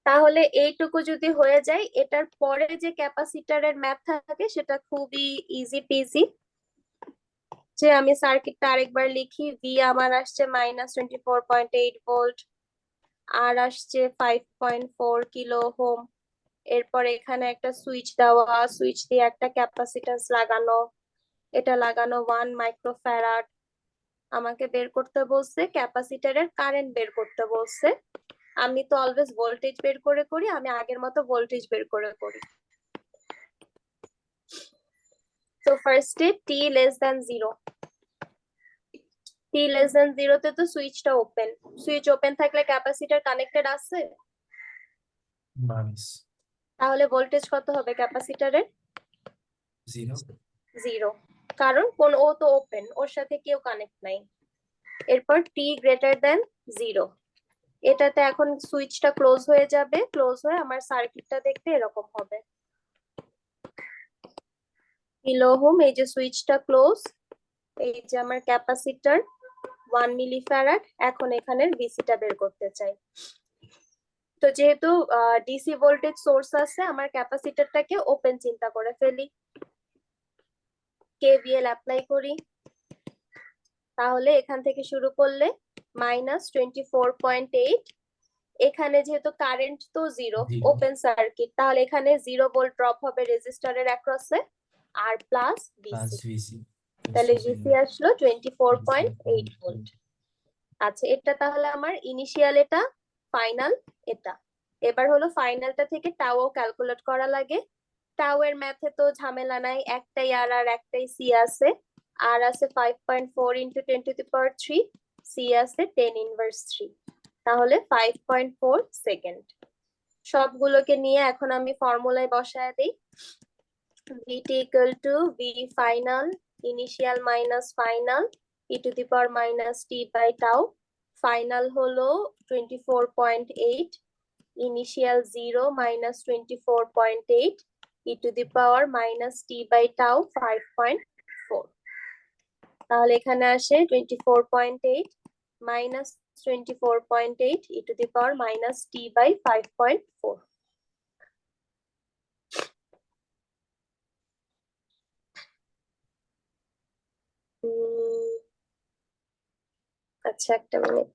তাহলে এইটুকু যদি হয়ে যায়, এটার পরে যে ক্যাপাসিটরের ম্যাথ থাকে সেটা খুবই ইজি পিজি। যে আমি সার্কিটটা আরেকবার লিখি, ভি আমার আসছে -24.8 ভোল্ট, আর আসছে 5.4 কিলো ওহম। এরপর এখানে একটা সুইচ দেওয়া, সুইচ দিয়ে একটা ক্যাপাসিট্যান্স লাগানো, এটা লাগানো 1 মাইক্রোফ্যারাড। আমাকে বের করতে বলছে ক্যাপাসিটরের কারেন্ট বের করতে বলছে। আমি তো অলওয়েজ ভোল্টেজ বের করে করি, আমি আগের মতো ভোল্টেজ বের করে করি। তো ফার্স্টে t<0, t 0 তে তো সুইচটা ওপেন, সুইচ ওপেন থাকলে ক্যাপাসিটর কানেক্টেড আছে, নাইস। তাহলে ভোল্টেজ কত হবে ক্যাপাসিটরের? 0। 0, কারণ ও তো ওপেন, ওর সাথে কেউ কানেক্ট নাই। এরপর t 0, এটাতে এখন সুইচটা ক্লোজ হয়ে যাবে, ক্লোজ হয়ে আমার সার্কিটটা দেখতে এরকম হবে। কিলো ওহম, এই যে সুইচটা ক্লোজ, এই যে আমার ক্যাপাসিটর 1 মিলি ফ্যারাড। এখন এখানের ভিসিটা বের করতে চাই। তো যেহেতু ডিসি ভোল্টেজ সোর্স আছে, আমার ক্যাপাসিটরটাকে ওপেন চিন্তা করে ফেলি, কেভিএল অ্যাপ্লাই করি। তাহলে এখান থেকে শুরু করলে -24.8, এখানে যেহেতু কারেন্ট তো জিরো, Zero. ওপেন সার্কিট, তাহলে এখানে 0 ভোল্ট ড্রপ হবে রেজিস্টরের অ্যাক্রসে, আর প্লাস Plus ভিসি, VC. তাহলে Plus ভিসি আসলো 24.8 ভোল্ট। আচ্ছা, এটা তাহলে আমার ইনিশিয়াল, এটা ফাইনাল, এটা। এবার হলো ফাইনালটা থেকে টাও ক্যালকুলেট করা লাগে। টাও এর ম্যাথে তো ঝামেলা নাই, একটাই আর আর একটাই সি আছে। আর আছে 5.4 × 10⁻³ সি আছে 10⁻³, তাহলে 5.4 সেকেন্ড। সবগুলোকে নিয়ে এখন আমি ফর্মুলায় বসায় দিই। VT = V final initial minus final e⁻t/τ। Final হলো 24.8, ইনিশিয়াল 0 -24.8 e⁻t/τ 5.4। তাহলে এখানে আসে 24.8 -24.8 e⁻t/5.4। আচ্ছা, একটা মিনিট।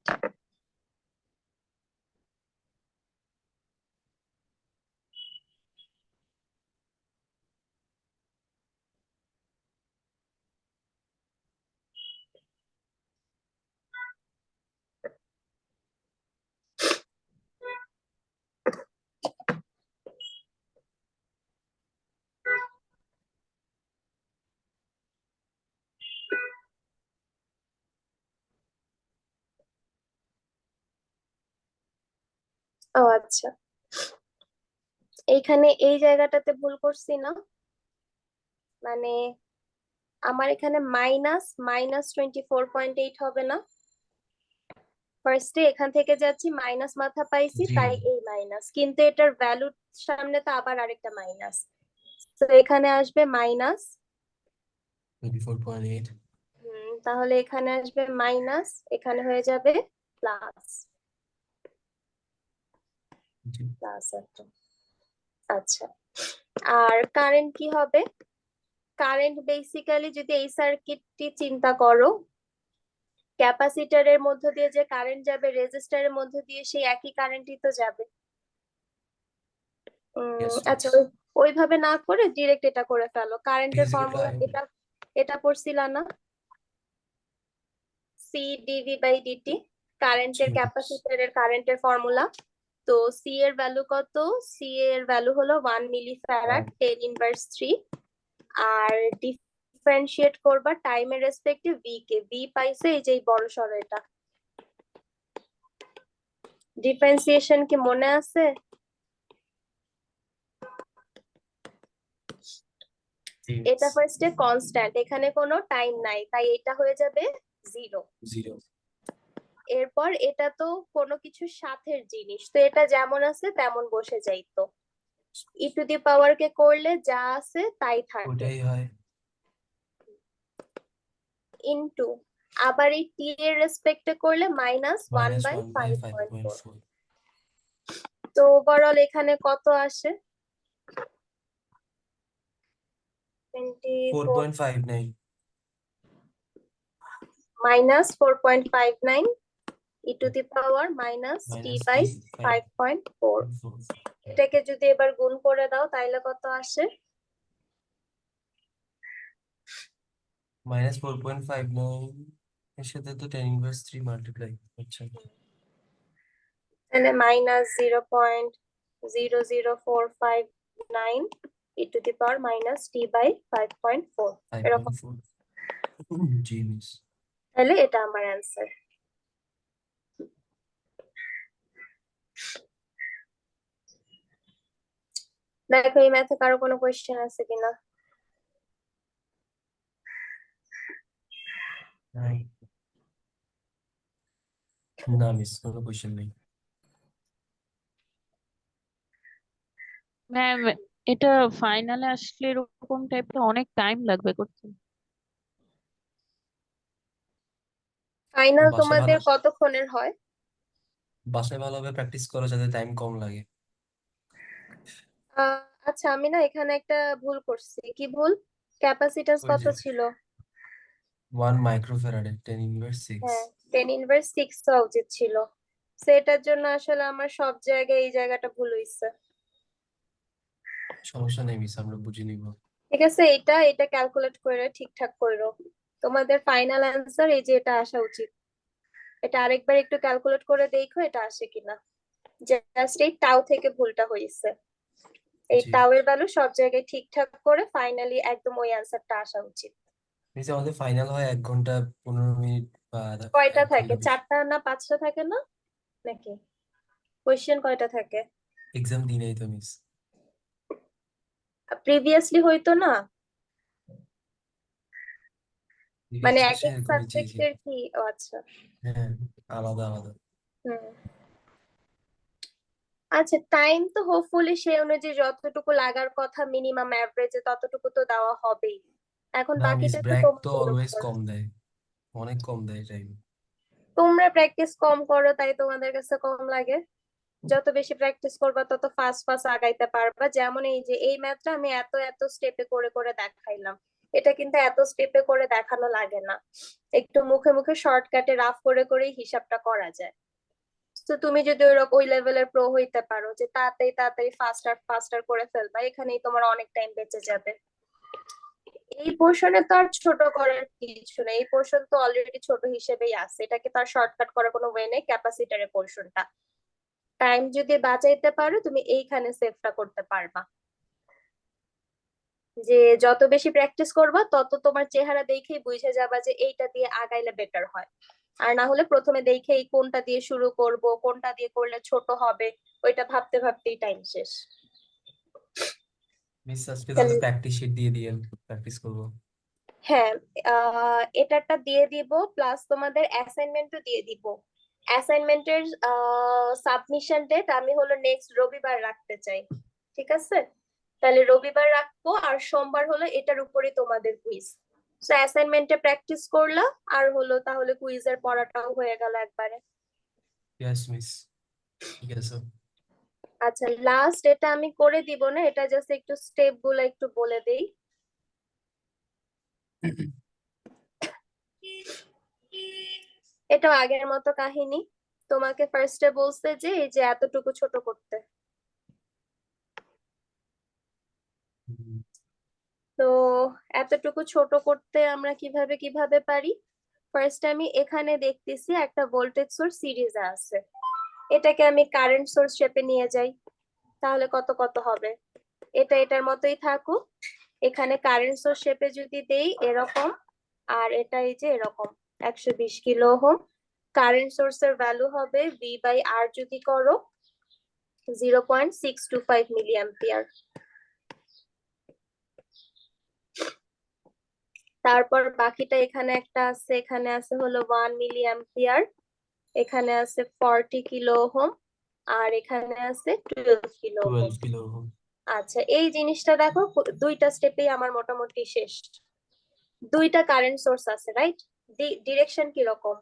ও আচ্ছা, এইখানে এই জায়গাটাতে ভুল করছি না? মানে আমার এখানে -24.8 হবে না? ফার্স্টে এখান থেকে যাচ্ছি, মাইনাস মাথা পাইছি, জি। তাই এই মাইনাস, কিন্তু এটার ভ্যালুর সামনে তো আবার আরেকটা মাইনাস, তো এখানে আসবে মাইনাস। 24.8. তাহলে এখানে আসবে মাইনাস, এখানে হয়ে যাবে প্লাস, জি। প্লাস একটা। আচ্ছা, আর কারেন্ট কি হবে? কারেন্ট বেসিক্যালি যদি এই সার্কিটটি চিন্তা করো, ক্যাপাসিটরের মধ্য দিয়ে যে কারেন্ট যাবে রেজিস্টরের মধ্য দিয়ে সেই একই কারেন্টই তো যাবে। Yes, আচ্ছা, yes. ওইভাবে না করে ডিরেক্ট এটা করে ফেলো। কারেন্টের Basically, ফর্মুলা এটা এটা পড়ছিলা না? সি dV/dt, কারেন্টের, জি। ক্যাপাসিটরের কারেন্টের ফর্মুলা। তো সি এর ভ্যালু কত? সি এর ভ্যালু হলো 1 মিলিফ্যারাড 10⁻³, আর ডিফারেন্সিয়েট করবা টাইমের রেসপেক্টে ভি কে। ভি পাইছে এই যে এই বড় সরো, এটা ডিফারেন্সিয়েশন কি মনে আছে? জি। এটা ফার্স্টে কনস্ট্যান্ট, এখানে কোনো টাইম নাই, তাই এটা হয়ে যাবে 0। 0. এরপর এটা তো কোনো কিছুর সাথের জিনিস, তো এটা যেমন আছে তেমন বসে যাইতো। e⁻ কে করলে যা আছে তাই থাকে, ওটাই হয়। ইনটু আবার এই টি এর রেসপেক্টে করলে -1/5.4। -1/5.4. তো ওভারঅল এখানে কত আসে? 24 4.59. -4.59 e⁻ -t/5.4. -t/5.4। এটাকে যদি এবার গুণ করে দাও তাহলে কত আসে? -4.59 এর সাথে তো 10⁻³ মাল্টিপ্লাই। আচ্ছা, তাহলে -0.00459 e⁻t/5.4 এরকম। 5.4. জি মিস। তাহলে এটা আমার অ্যান্সার। দেখো এই ম্যাথে কারো কোনো কোয়েশ্চেন আছে কিনা? নাই। না মিস, কোনো কোশ্চেন নেই। ম্যাম, এটা ফাইনালে আসলে এরকম টাইপের অনেক টাইম লাগবে করতে। ফাইনাল বাসায় ভালো তোমাদের কতক্ষণের হয়? বাসায় ভালোভাবে প্র্যাকটিস করো যাতে টাইম কম লাগে। আচ্ছা, আমি না এখানে একটা ভুল করছি। কি ভুল? ক্যাপাসিট্যান্স ওই কত যে ছিল? 1 মাইক্রোফ্যারাডে 10⁻⁶। হ্যাঁ, 10⁻⁶ হওয়া উচিত ছিল। সেটার জন্য আসলে আমার সব জায়গায় এই জায়গাটা ভুল হয়েছে। সমস্যা নেই মিস, আমরা বুঝে নিব। ঠিক আছে, এটা এটা ক্যালকুলেট করে ঠিকঠাক করো। তোমাদের ফাইনাল অ্যান্সার এই যে এটা আসা উচিত। এটা আরেকবার একটু ক্যালকুলেট করে দেখো এটা আসে কিনা। জাস্ট এই টাও থেকে ভুলটা হয়েছে। এই জি টাও এর ভ্যালু সব জায়গায় ঠিকঠাক করে ফাইনালি একদম ওই অ্যান্সারটা আসা উচিত। মিস, আমাদের ফাইনাল হয় 1 ঘন্টা 15 মিনিট বা কয়টা থাকে? 1 ঘন্টা 20। 4টা না 5টা থাকে না নাকি? কোয়েশ্চেন কয়টা থাকে? এক্সাম দিই নাই তো মিস। প্রিভিয়াসলি হইতো না? মানে এক রেজিস্ট্রেশন এক এরকমই, জি জি। সাবজেক্টের কি? ও আচ্ছা। হ্যাঁ, আলাদা আলাদা। হুম। আচ্ছা, টাইম তো হোপফুলি সেই অনুযায়ী যতটুকু লাগার কথা মিনিমাম অ্যাভারেজে ততটুকু তো দেওয়া হবেই। এখন না মিস, বাকিটা তো ব্র্যাক তো তোমাদের অলওয়েজ উপর। কম দেয়, অনেক কম দেয় টাইম। তোমরা প্র্যাকটিস কম করো তাই তোমাদের কাছে কম লাগে। যত বেশি প্র্যাকটিস করবা তত ফাস্ট ফাস্ট আগাইতে পারবা। যেমন এই যে এই ম্যাথটা আমি এত এত স্টেপে করে করে দেখাইলাম। এটা কিন্তু এত স্টেপে করে দেখানো লাগে না। একটু মুখে মুখে শর্টকাটে রাফ করে করেই হিসাবটা করা যায়। তো তুমি যদি ওই লেভেলের প্রো হইতে পারো যে তাড়াতাড়ি তাড়াতাড়ি ফাস্টার ফাস্টার করে ফেলবা, এখানেই তোমার অনেক টাইম বেঁচে যাবে। এই পোর্শনে তো আর ছোট করার কিছু নেই, এই পোর্শন তো অলরেডি ছোট হিসেবেই আছে, এটাকে তো আর শর্টকাট করার কোনো ওয়ে নেই। ক্যাপাসিটরের পোর্শনটা টাইম যদি বাঁচাইতে পারো তুমি এইখানে সেভটা করতে পারবা। যে যত বেশি প্র্যাকটিস করবা তত তোমার চেহারা দেখেই বুঝে যাবা যে এইটা দিয়ে আগাইলে বেটার হয়। আর না হলে প্রথমে দেখেই কোনটা দিয়ে শুরু করব, কোনটা দিয়ে করলে ছোট হবে, ওইটা ভাবতে ভাবতেই টাইম শেষ। মিস আজকে তাহলে তাহলে প্র্যাকটিস শিট দিয়ে দিয়েন, প্র্যাকটিস করবো। হ্যাঁ, এটাটা দিয়ে দিব, প্লাস তোমাদের অ্যাসাইনমেন্টও দিয়ে দিব। অ্যাসাইনমেন্টের সাবমিশন ডেট আমি হলো নেক্সট রবিবার রাখতে চাই। ঠিক আছে, তাহলে রবিবার রাখবো, আর সোমবার হলো এটার উপরে তোমাদের কুইজ। সো অ্যাসাইনমেন্টে প্র্যাকটিস করলা, আর হলো তাহলে কুইজের পড়াটাও হয়ে গেল একবারে। ইয়েস মিস, ঠিক আছে। আচ্ছা, লাস্ট এটা আমি করে দিব না, এটা জাস্ট একটু স্টেপ গুলো একটু বলে দেই। এটা আগের মতো কাহিনী। তোমাকে ফার্স্টে বলছে যে এই যে এতটুকু ছোট করতে। তো এতটুকু ছোট করতে আমরা কিভাবে কিভাবে পারি? ফার্স্ট আমি এখানে দেখতেছি একটা ভোল্টেজ সোর্স সিরিজে আছে, এটাকে আমি কারেন্ট সোর্স শেপে নিয়ে যাই। তাহলে কত কত হবে? এটা এটার মতোই থাকুক। এখানে কারেন্ট সোর্স শেপে যদি দেই এরকম, আর এটা এই যে এরকম 120 কিলো ওহম। কারেন্ট সোর্সের ভ্যালু হবে ভি বাই আর যদি করো 0.625 মিলি অ্যাম্পিয়ার। তারপর বাকিটা এখানে একটা আছে, এখানে আছে হলো 1 মিলি অ্যাম্পিয়ার, এখানে আছে 40 কিলো ওহম, আর এখানে আছে 12 কিলো ওহম। 12 কিলো। আচ্ছা, এই জিনিসটা দেখো, দুইটা স্টেপেই আমার মোটামুটি শেষ। দুইটা কারেন্ট সোর্স আছে, রাইট? ডিরেকশন কি রকম?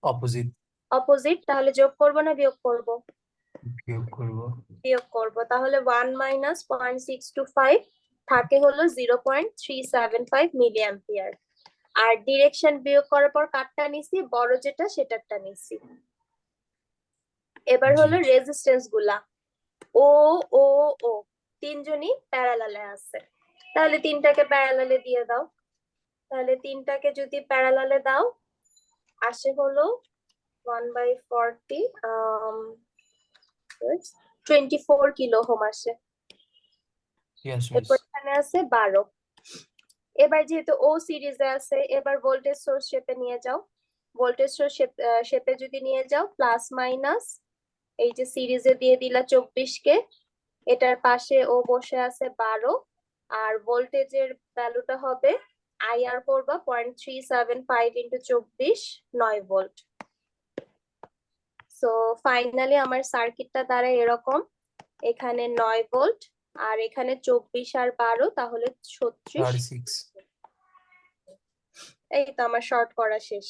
অপোজিট। অপোজিট, তাহলে যোগ করব না বিয়োগ করব? বিয়োগ করবো। বিয়োগ করব, তাহলে 1 মাইনাস 0.625 থাকে হলো 0.375 মিলি অ্যাম্পিয়ার। আর ডিরেকশন বিয়োগ করার পর কাটটা নিছি, বড় যেটা সেটারটা নিছি। এবার জি হলো রেজিস্ট্যান্স গুলা। ও ও ও তিনজনই প্যারালালে আছে, তাহলে তিনটাকে প্যারালালে দিয়ে দাও। তাহলে তিনটাকে যদি প্যারালালে দাও আসে হলো 1/40, 24 কিলো ওহম আসে। Yes miss. এরপর এখানে আছে 12। এবার যেহেতু ও সিরিজে আছে, এবার ভোল্টেজ সোর্স শেপে নিয়ে যাও। ভোল্টেজ সোর্স শেপে যদি নিয়ে যাও প্লাস মাইনাস, এই যে সিরিজে দিয়ে দিলা 24 কে, এটার পাশে ও বসে আছে 12, আর ভোল্টেজের ভ্যালুটা হবে আইআর করবা 0.375 ইন্টু 24, 9 ভোল্ট। সো ফাইনালি আমার সার্কিটটা দাঁড়ায় এরকম, এখানে 9 ভোল্ট, আর এখানে 24 আর 12, তাহলে 36। 36। এই তো আমার শর্ট করা শেষ।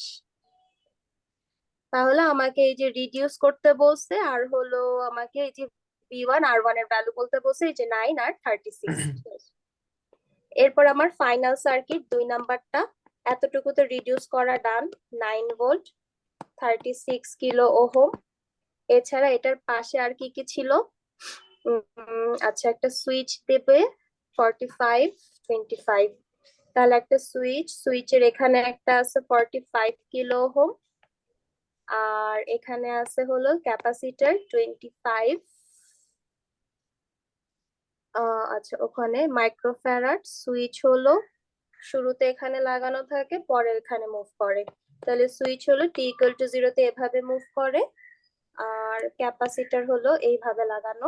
তাহলে আমাকে এই যে রিডিউস করতে বলছে, আর হলো আমাকে এই যে V1 R1 এর ভ্যালু বলতে বলছে, এই যে 9 আর 36। এরপর আমার ফাইনাল সার্কিট 2 নাম্বারটা এতটুকুতে রিডিউস করা ডান। 9 ভোল্ট, 36 কিলো ওহম। এছাড়া এটার পাশে আর কি কি ছিল? আচ্ছা, একটা সুইচ দেবে 45 25। তাহলে একটা সুইচের এখানে একটা আছে 45 কিলো ওহম, আর এখানে আছে হলো ক্যাপাসিটর 25। আচ্ছা, ওখানে মাইক্রোফ্যারাড। সুইচ হলো শুরুতে এখানে লাগানো থাকে, পরে এখানে মুভ করে। তাহলে সুইচ হলো t = 0 তে এভাবে মুভ করে, আর ক্যাপাসিটর হলো এইভাবে লাগানো।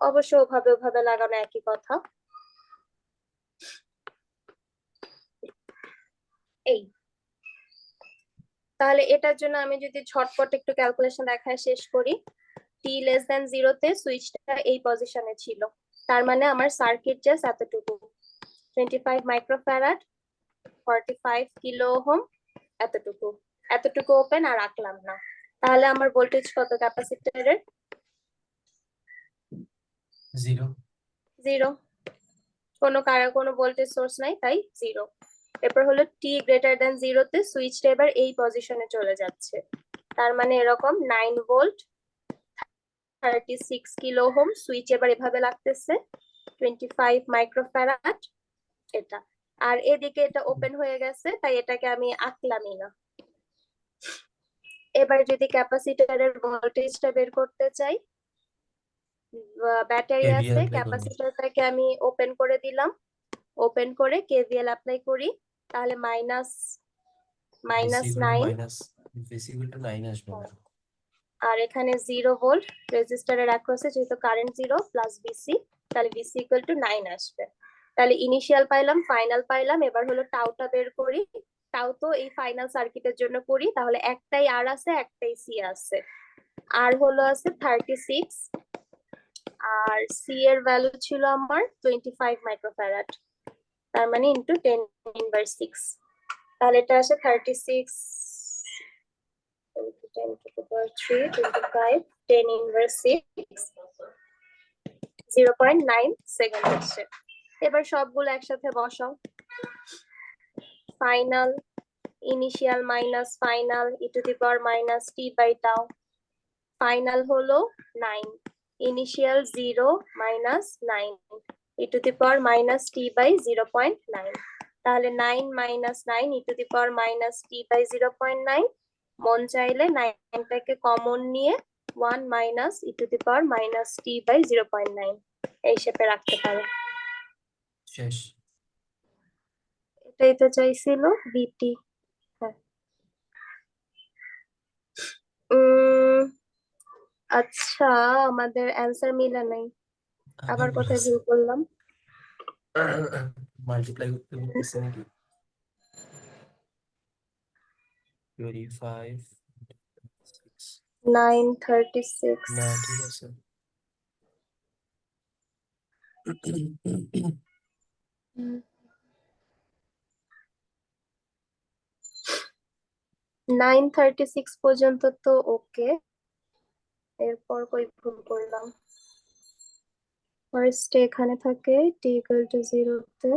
অবশ্য ওভাবে ওভাবে লাগানো একই কথা। এই, তাহলে এটার জন্য আমি যদি ঝটপট একটু ক্যালকুলেশন দেখায় শেষ করি। t<0 তে সুইচটা এই পজিশনে ছিল, তার মানে আমার সার্কিট জাস্ট এতটুকু। 25 মাইক্রোফ্যারাড, 45 কিলো ওহম, এতটুকু। এতটুকু ওপেন আর রাখলাম না। তাহলে আমার ভোল্টেজ কত ক্যাপাসিটরের? 0। 0। কোনো ভোল্টেজ সোর্স নাই, তাই 0। এরপর হলো t>0 তে সুইচটা এবার এই পজিশনে চলে যাচ্ছে, তার মানে এরকম 9 ভোল্ট, 36 কিলো ওহম। সুইচ এবার এভাবে লাগতেছে, 25 মাইক্রোফ্যারাড এটা। আর এদিকে এটা ওপেন হয়ে গেছে, তাই এটাকে আমি আঁকলামই না। এবার যদি ক্যাপাসিটরের ভোল্টেজটা বের করতে চাই, ব্যাটারি KVL আছে, apply করবো। ক্যাপাসিটরটাকে আমি ওপেন করে দিলাম। ওপেন করে KVL অ্যাপ্লাই করি, তাহলে minus VC equal to 9। minus, VC equal to 9 আসবে না। আর এখানে 0 ভোল্ট রেজিস্টারের অ্যাক্রসে, যেহেতু কারেন্ট 0 প্লাস বিসি, তাহলে বিসি ইকুয়াল টু 9 আসবে। তাহলে ইনিশিয়াল পাইলাম, ফাইনাল পাইলাম। এবার হলো টাউটা বের করি। টাউ তো এই ফাইনাল সার্কিটের জন্য করি, তাহলে একটাই আর আছে, একটাই সি আছে। আর হলো আছে 36, আর সি এর ভ্যালু ছিল আমার 25 মাইক্রোফ্যারাড, তার মানে ইন্টু 10⁻6। তাহলে এটা আসে 36 into 10 to the power 3, 25, 10⁻6, 0.9 second আসছে। এবার সবগুলো একসাথে বসাও। Final, initial minus final, e⁻t/τ। Final হলো 9, ইনিশিয়াল 0 মাইনাস 9, e⁻t/0.9। তাহলে 9 মাইনাস 9, e⁻t/0.9। মন চাইলে 9টাকে কমন নিয়ে 1 মাইনাস e⁻t/0.9 এই শেপে রাখতে পারো। শেষ। এটাই তো চাইছিল বিটি। হ্যাঁ। আচ্ছা, আমাদের অ্যান্সার মিলে নাই। আবার কোথায় ভুল করলাম? মাল্টিপ্লাই করতে বলতেছে নাকি? 25 6 936। না, ঠিক আছে। 936 পর্যন্ত তো ওকে। এরপর কই ভুল করলাম? ফার্স্টে এখানে থাকে t = 0 তে।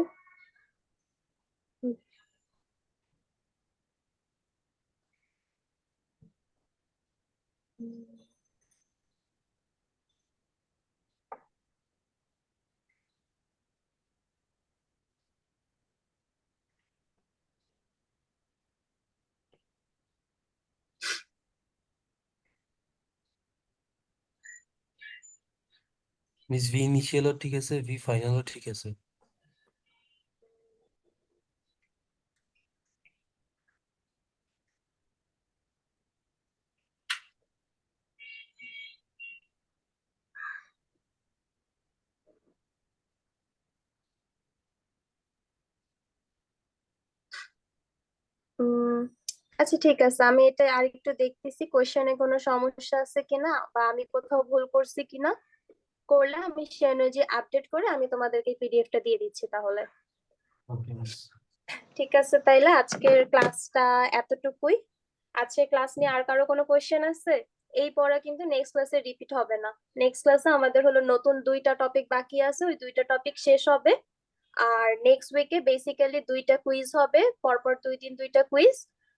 মিস ভি ইনিশিয়ালও ঠিক আছে, ভি ফাইনালও ঠিক আছে। উম, আচ্ছা ঠিক আছে, আমি এটা আরেকটু দেখতেছি কোশ্চেনে কোনো সমস্যা আছে কিনা, বা আমি কোথাও ভুল করছি কিনা। করলে আমি সে অনুযায়ী আপডেট করে আমি তোমাদেরকে পিডিএফটা দিয়ে দিচ্ছি তাহলে। ওকে মিস। ঠিক আছে, তাইলে আজকের ক্লাসটা এতটুকুই। আজকে ক্লাস নিয়ে আর কারো কোনো কোয়েশ্চেন আছে? এই পড়া কিন্তু নেক্সট ক্লাসে রিপিট হবে না। নেক্সট ক্লাসে আমাদের হলো নতুন 2টা টপিক বাকি আছে, ওই 2টা টপিক শেষ হবে। আর নেক্সট উইকে বেসিক্যালি 2টা কুইজ হবে, পরপর 2 দিন 2টা কুইজ।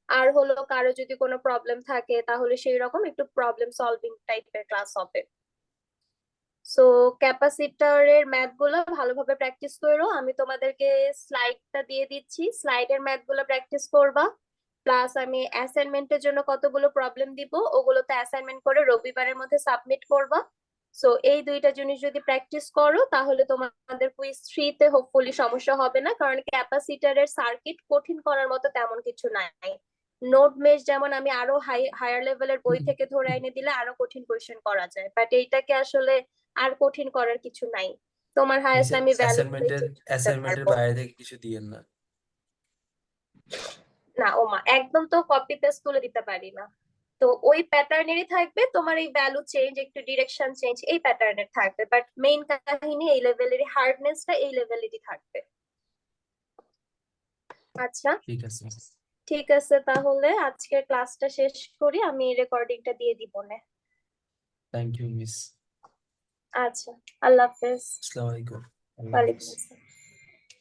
আর হলো কারো যদি কোনো প্রবলেম থাকে তাহলে সেই রকম একটু প্রবলেম সলভিং টাইপের ক্লাস হবে। সো ক্যাপাসিটরের ম্যাথ গুলো ভালোভাবে প্র্যাকটিস করো। আমি তোমাদেরকে স্লাইডটা দিয়ে দিচ্ছি, স্লাইডের ম্যাথ গুলো প্র্যাকটিস করবা। প্লাস আমি অ্যাসাইনমেন্টের জন্য কতগুলো প্রবলেম দিব, ওগুলোতে অ্যাসাইনমেন্ট করে রবিবারের মধ্যে সাবমিট করবা। সো এই 2টা জিনিস যদি প্র্যাকটিস করো তাহলে তোমাদের কুইজ 3-তে হোপফুলি সমস্যা হবে না, কারণ ক্যাপাসিটরের সার্কিট কঠিন করার মতো তেমন কিছু নাই। নোড মেশ যেমন আমি আরো হায়ার লেভেলের বই থেকে ধরে এনে দিলে আরো কঠিন কোয়েশ্চেন করা যায়, বাট এইটাকে আসলে আর কঠিন করার কিছু নাই। তোমার হায়েস্ট আমি ভ্যালু অ্যাসাইনমেন্টের বাইরে থেকে কিছু দিয়েন না। না ওমা, একদম তো কপি পেস্ট তুলে দিতে পারি না। তো ওই প্যাটার্নেরই থাকবে, তোমার এই ভ্যালু চেঞ্জ একটু ডিরেকশন চেঞ্জ এই প্যাটার্নের থাকবে, বাট মেইন কাহিনী এই লেভেলেরই, হার্ডনেসটা এই লেভেলেরই থাকবে। আচ্ছা ঠিক আছে। ঠিক আছে, তাহলে আজকের ক্লাসটা শেষ করি, আমি রেকর্ডিংটা দিয়ে দিব না। Thank you miss. আচ্ছা, আল্লাহ হাফেজ। আসসালামু আলাইকুম। ওয়ালাইকুম আসসালাম।